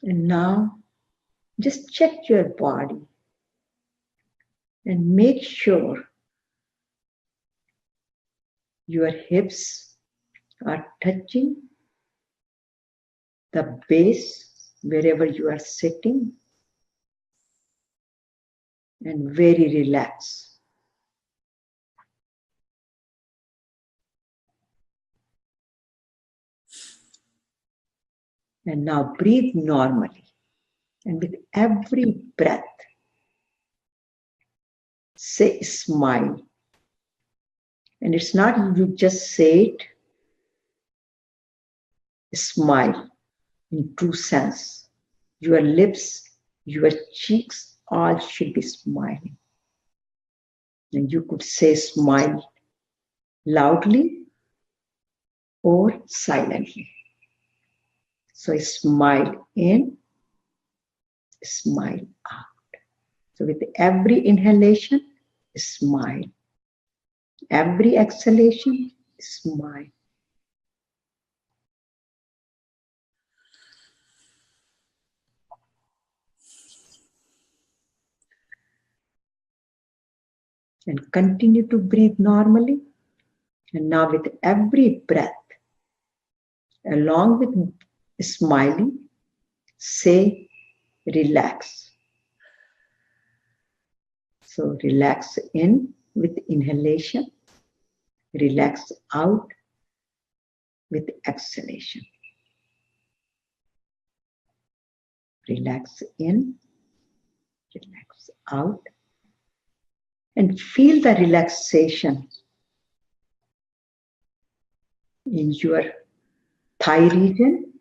B: And now just check your body and make sure your hips are touching the base wherever you are sitting, and very relaxed. And now breathe normally. And with every breath, say smile. And it's not you just say it, smile. in true sense. Your lips, your cheeks, all should be smiling. And you could say smile loudly or silently. So smile in, smile out. So with every inhalation, smile. Every exhalation, smile. And continue to breathe normally. And now with every breath, along with smiling, say relax. So relax in with inhalation, relax out with exhalation. Relax in, relax out, and feel the relaxation in your thigh region,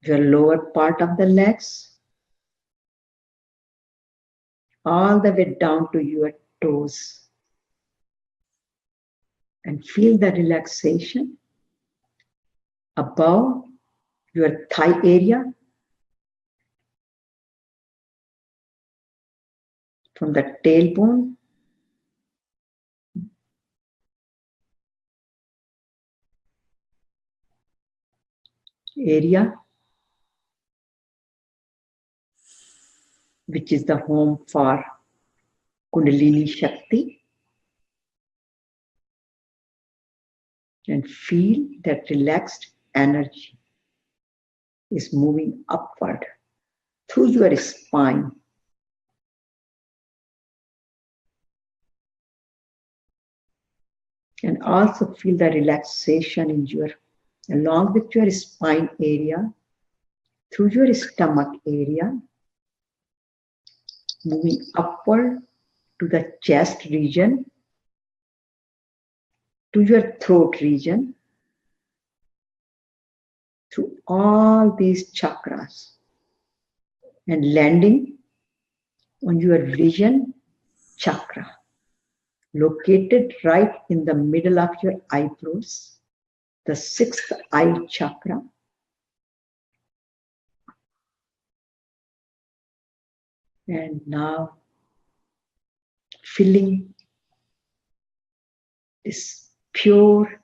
B: your lower part of the legs, all the way down to your toes. And feel the relaxation above your thigh area, from the tailbone area, which is the home for Kundalini Shakti. And feel that relaxed energy is moving upward through your spine. And also feel the relaxation in your, along with your spine area, through your stomach area, moving upward to the chest region, to your throat region, through all these chakras, and landing on your vision chakra, located right in the middle of your eyebrows, the sixth eye chakra. And now feeling this pure,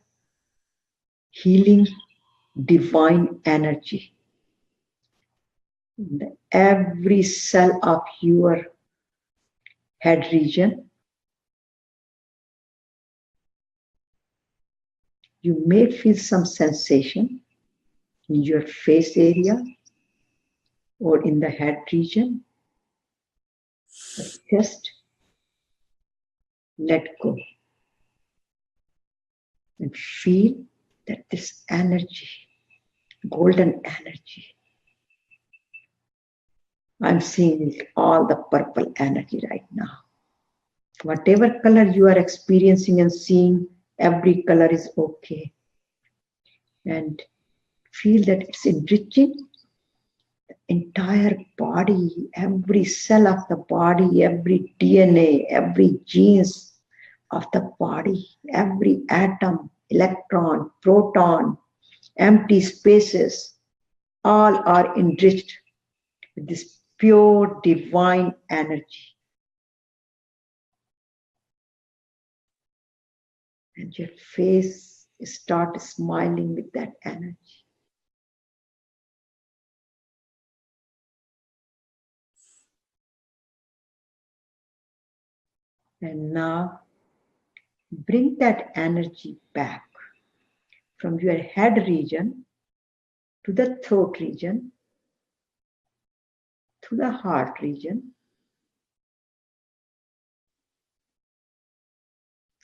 B: healing, divine energy in every cell of your head region. You may feel some sensation in your face area or in the head region, but just let go and feel that this energy, golden energy, I'm seeing all the purple energy right now. Whatever color you are experiencing and seeing, every color is okay. And feel that it's enriching the entire body, every cell of the body, every DNA, every genes of the body, every atom, electron, proton, empty spaces, all are enriched with this pure divine energy. And your face starts smiling with that energy. And now bring that energy back from your head region to the throat region, to the heart region,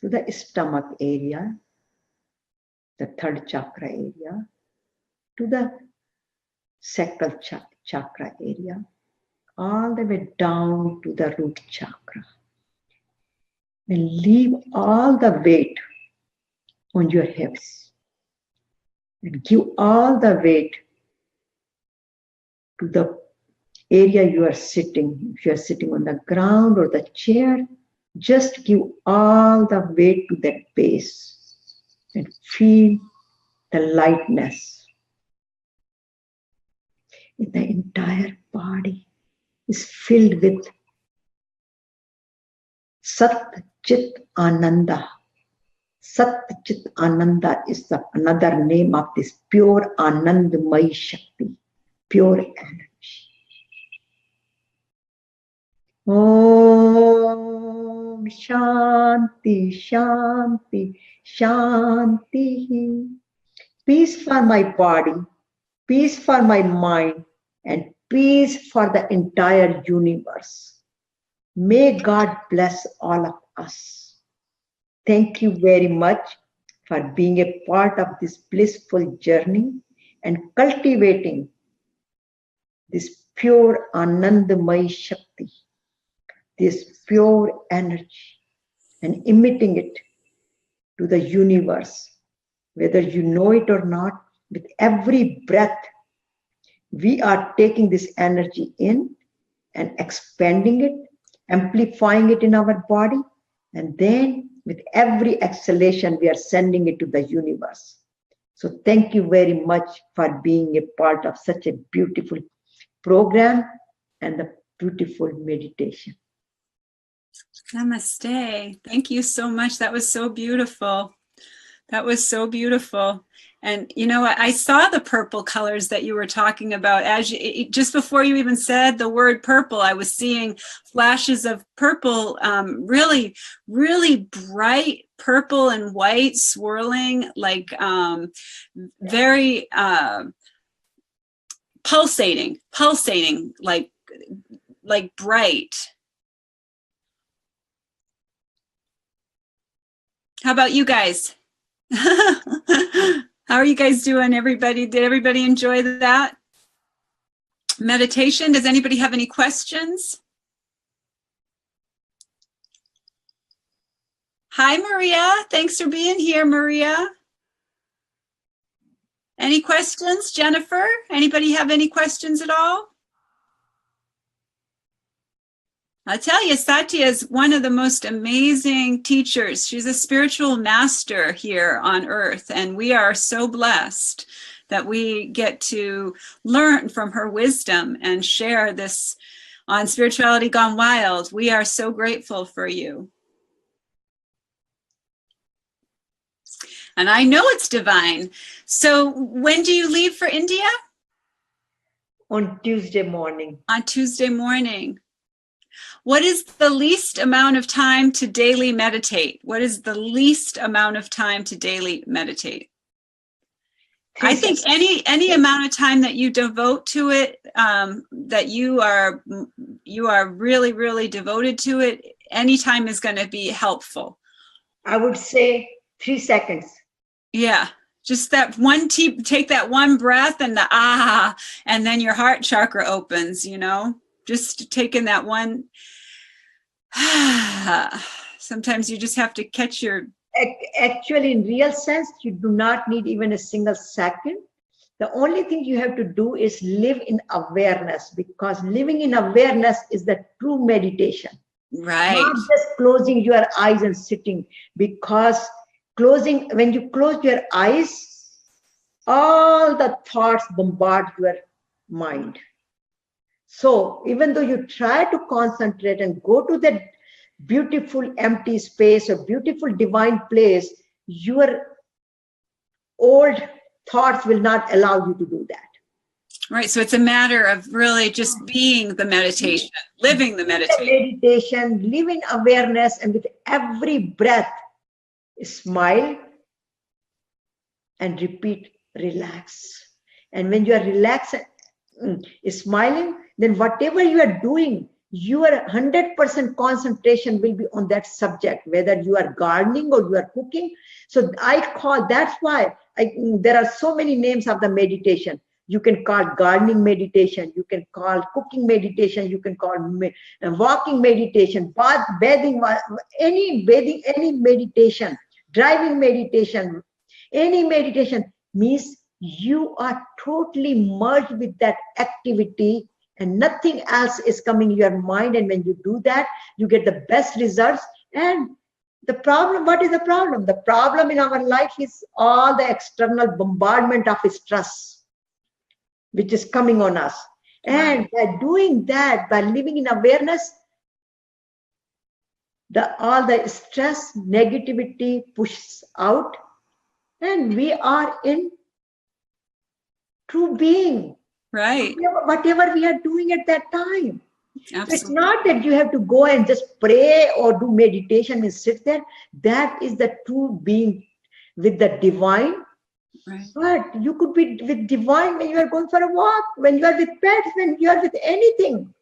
B: to the stomach area, the third chakra area, to the sacral chakra area, all the way down to the root chakra. And leave all the weight on your hips. And give all the weight to the area you are sitting. If you are sitting on the ground or the chair, just give all the weight to that base and feel the lightness in the entire body is filled with Sat Chit Ananda. Sat Chit Ananda is another name of this pure Anandamay Shakti, pure energy. Om Shanti Shanti Shanti. Peace for my body, peace for my mind, and peace for the entire universe. May God bless all of us. Thank you very much for being a part of this blissful journey and cultivating this pure Anandamay Shakti, this pure energy, and emitting it to the universe. Whether you know it or not, with every breath, we are taking this energy in and expanding it, amplifying it in our body, and then with every exhalation, we are sending it to the universe. So thank you very much for being a part of such a beautiful program and the beautiful meditation.
A: Namaste. Thank you so much. That was so beautiful. That was so beautiful. And you know, I saw the purple colors that you were talking about as you, just before you even said the word purple. I was seeing flashes of purple, really, really bright purple and white swirling, like very pulsating, like bright. How about you guys? How are you guys doing, everybody? Did everybody enjoy that meditation? Does anybody have any questions? Hi, Maria. Thanks for being here, Maria. Any questions? Jennifer, anybody have any questions at all? I'll tell you, Satya is one of the most amazing teachers. She's a spiritual master here on earth, and we are so blessed that we get to learn from her wisdom and share this on Spirituality Gone Wild. We are so grateful for you. And I know it's divine. So when do you leave for India?
B: On Tuesday morning.
A: On Tuesday morning. What is the least amount of time to daily meditate? What is the least amount of time to daily meditate? I think any amount of time that you devote to it, that you are really, really devoted to it, any time is going to be helpful.
B: I would say 3 seconds.
A: Yeah. Just that one, take that one breath and and then your heart chakra opens, you know, just taking that one. Sometimes you just have to catch your...
B: Actually, in real sense, you do not need even a single second. The only thing you have to do is live in awareness, because living in awareness is the true meditation.
A: Right.
B: Not just closing your eyes and sitting, because when you close your eyes, all the thoughts bombard your mind. So even though you try to concentrate and go to that beautiful empty space or beautiful divine place, your old thoughts will not allow you to do that.
A: Right. So it's a matter of really just being the meditation, living the meditation.
B: Live in awareness, and with every breath, smile and repeat, relax. And when you are relaxed, smiling, then whatever you are doing, your 100% concentration will be on that subject, whether you are gardening or you are cooking. So that's why there are so many names of the meditation. You can call gardening meditation, you can call cooking meditation, you can call walking meditation, bathing, any meditation. driving meditation, any meditation means you are totally merged with that activity and nothing else is coming in your mind. And when you do that, you get the best results. And the problem, what is the problem? The problem in our life is all the external bombardment of stress, which is coming on us. And by doing that, by living in awareness, all the stress, negativity pushes out, and we are in true being.
A: Right.
B: Whatever we are doing at that time.
A: Absolutely.
B: It's not that you have to go and just pray or do meditation and sit there. That is the true being with the divine.
A: Right.
B: But you could be with divine when you are going for a walk, when you are with pets, when you are with anything.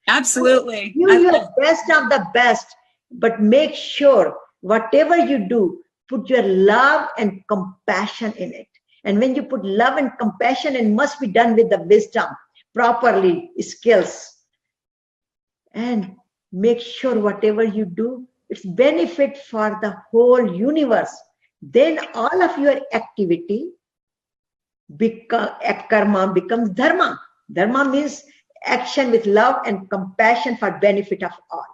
A: Absolutely.
B: You are best of the best, but make sure whatever you do, put your love and compassion in it. And when you put love and compassion, it must be done with the wisdom, properly, skills. And make sure whatever you do, it's benefit for the whole universe. Then all of your activity, karma becomes dharma. Dharma means action with love and compassion for benefit of all.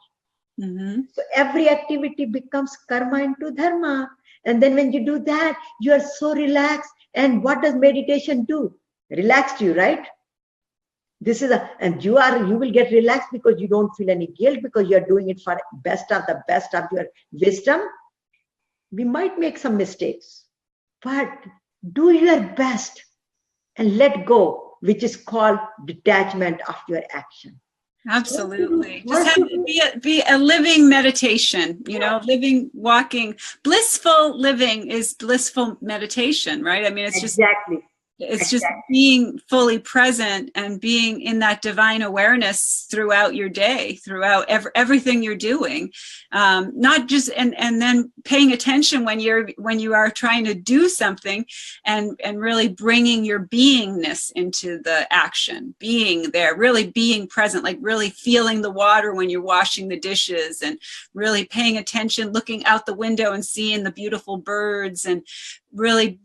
A: Mm-hmm.
B: So every activity becomes karma into dharma. And then when you do that, you are so relaxed. And what does meditation do? Relax you, right? This is and you will get relaxed because you don't feel any guilt, because you are doing it for best of your wisdom. We might make some mistakes, but do your best and let go, which is called detachment of your action.
A: Absolutely. Just be a living meditation, living, walking. Blissful living is blissful meditation, right? I mean, it's
B: exactly.
A: Just being fully present and being in that divine awareness throughout your day, throughout everything you're doing. Not just, and then paying attention when you are trying to do something and really bringing your beingness into the action, being there, really being present, like really feeling the water when you're washing the dishes and really paying attention, looking out the window and seeing the beautiful birds and really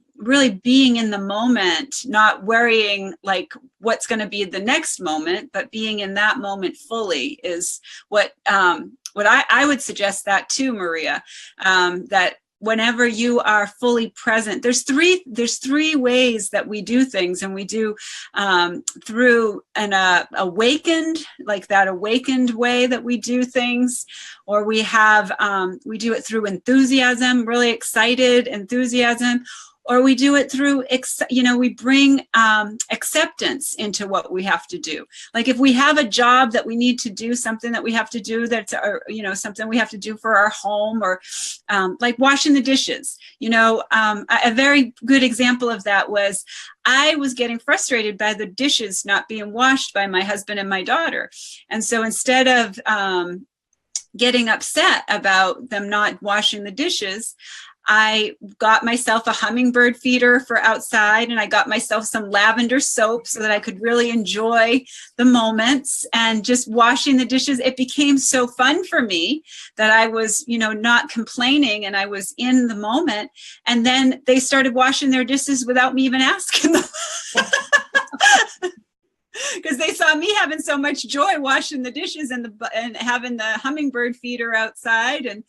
A: being in the moment, not worrying like what's going to be the next moment, but being in that moment fully is what I would suggest that too, Maria, that whenever you are fully present, there's three ways that we do things, and we do through an awakened way that we do things, or we do it through enthusiasm, really excited enthusiasm, or we do it through, we bring acceptance into what we have to do. Like if we have a job that we need to do, something that we have to do something we have to do for our home, or like washing the dishes. A very good example of that was I was getting frustrated by the dishes not being washed by my husband and my daughter. And so instead of getting upset about them not washing the dishes, I got myself a hummingbird feeder for outside, and I got myself some lavender soap so that I could really enjoy the moments and just washing the dishes. It became so fun for me that I was, not complaining, and I was in the moment. And then they started washing their dishes without me even asking them. Because they saw me having so much joy washing the dishes and having the hummingbird feeder outside, and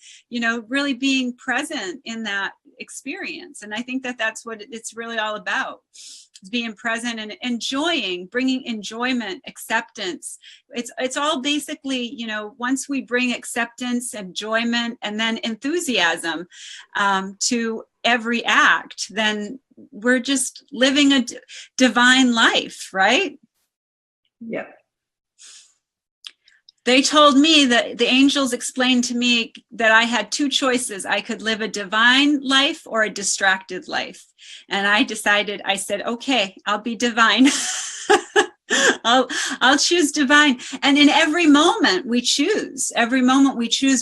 A: really being present in that experience. And I think that that's what it's really all about, is being present and enjoying, bringing enjoyment, acceptance. It's all basically, once we bring acceptance, enjoyment, and then enthusiasm to every act, then we're just living a divine life, right?
B: Yeah.
A: They told me that the angels explained to me that I had two choices. I could live a divine life or a distracted life. And I said, okay, I'll be divine. I'll choose divine. And in every moment we choose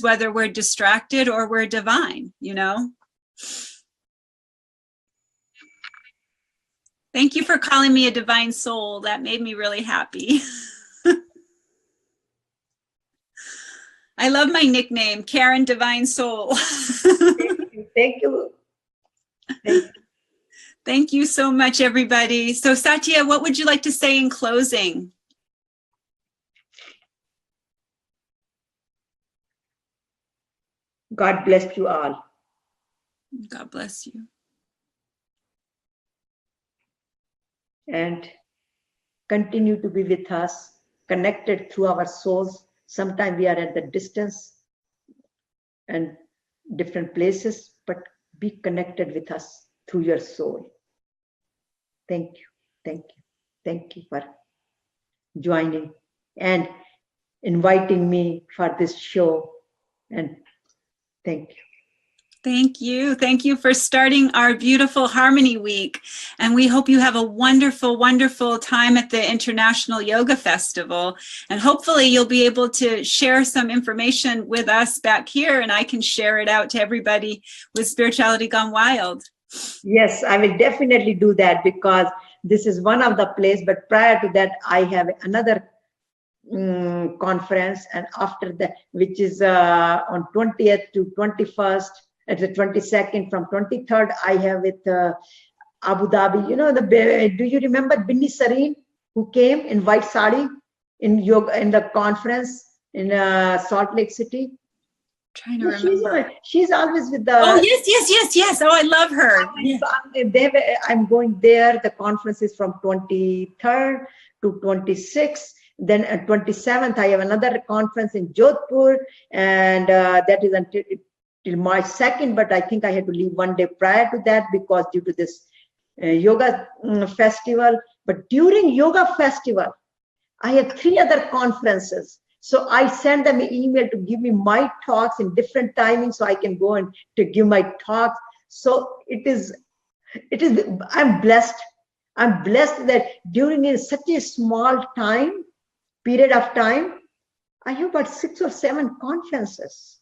A: whether we're distracted or we're divine, Thank you for calling me a divine soul. That made me really happy. I love my nickname, Karen Divine Soul.
B: Thank you. Thank you.
A: Thank you so much, everybody. So Satya, what would you like to say in closing?
B: God bless you all.
A: God bless you.
B: And continue to be with us, connected through our souls. Sometimes we are at the distance and different places, but be connected with us through your soul. Thank you. Thank you. Thank you for joining and inviting me for this show. And thank you.
A: Thank you. Thank you for starting our beautiful Harmony Week. And we hope you have a wonderful, wonderful time at the International Yoga Festival. And hopefully you'll be able to share some information with us back here, and I can share it out to everybody with Spirituality Gone Wild.
B: Yes, I will definitely do that, because this is one of the places, but prior to that, I have another conference, and after that, which is on 20th to 21st, at the 22nd, from 23rd, I have with Abu Dhabi. You know, do you remember Binni Sareen, who came in white sari in yoga in the conference in Salt Lake City?
A: Trying to remember.
B: She's always with the.
A: Oh, yes. Oh, I love her. Yeah.
B: I'm going there. The conference is from 23rd to 26th. Then at 27th, I have another conference in Jodhpur, and that is until March 2nd. But I think I had to leave one day prior to that because due to this yoga festival. But during yoga festival, I had 3 other conferences. So I send them an email to give me my talks in different timings so I can go and to give my talks. So it is, I'm blessed. I'm blessed that during such a small period of time, I have about 6 or 7 conferences.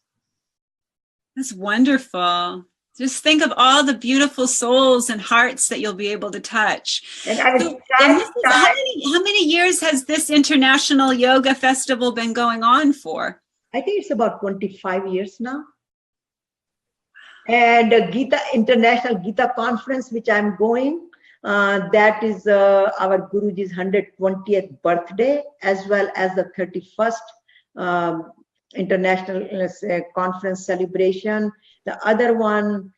A: That's wonderful. Just think of all the beautiful souls and hearts that you'll be able to touch.
B: And I will
A: how many years has this International Yoga Festival been going on for?
B: I think it's about 25 years now. And International Gita Conference, which I'm going, that is our Guruji's 120th birthday, as well as the 31st International Conference celebration. The other one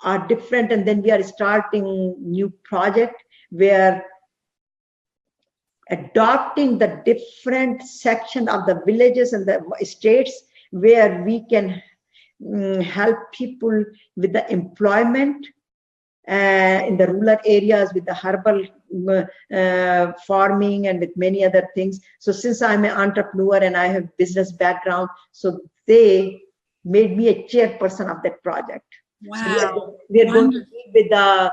B: are different, and then we are starting new project where adopting the different section of the villages and the states where we can help people with the employment in the rural areas, with the herbal farming and with many other things. So since I'm an entrepreneur and I have business background, so they made me a chairperson of that project.
A: Wow.
B: So we're going to meet with the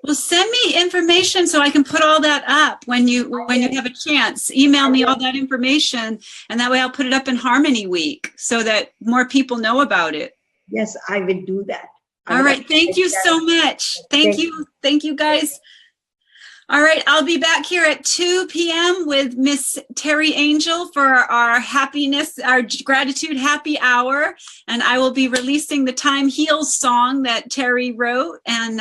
A: well, send me information so I can put all that up when you have a chance. Email me all that information, and that way I'll put it up in Harmony Week so that more people know about it.
B: Yes, I will do that.
A: All right. Thank you so much. Thank you. Thank you, guys. All right. I'll be back here at 2 p.m. with Miss Terry Angel for our gratitude happy hour. And I will be releasing the Time Heals song that Terry wrote. And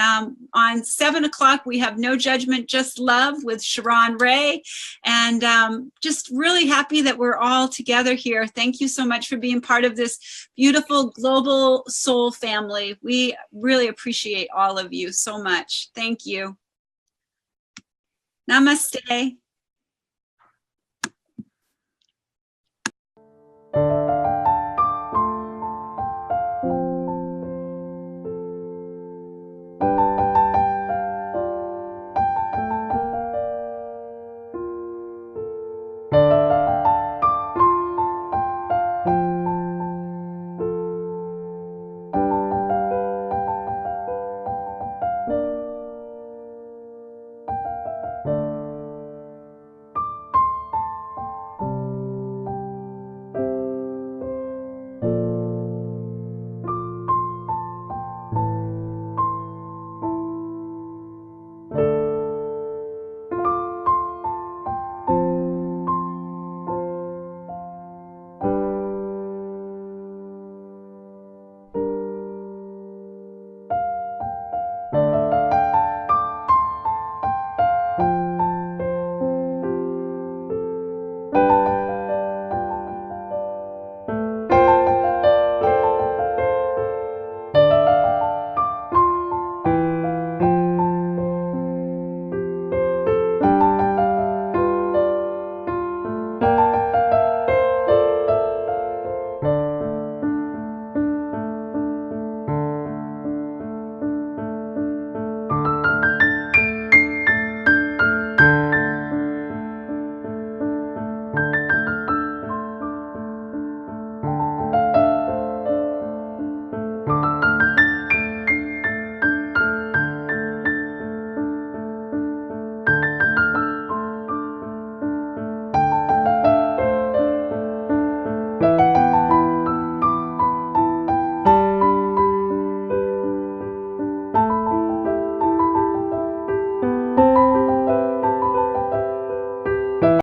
A: on 7 o'clock, we have No Judgment, Just Love with Sharon Ray. And just really happy that we're all together here. Thank you so much for being part of this beautiful global soul family. We really appreciate all of you so much. Thank you. Namaste.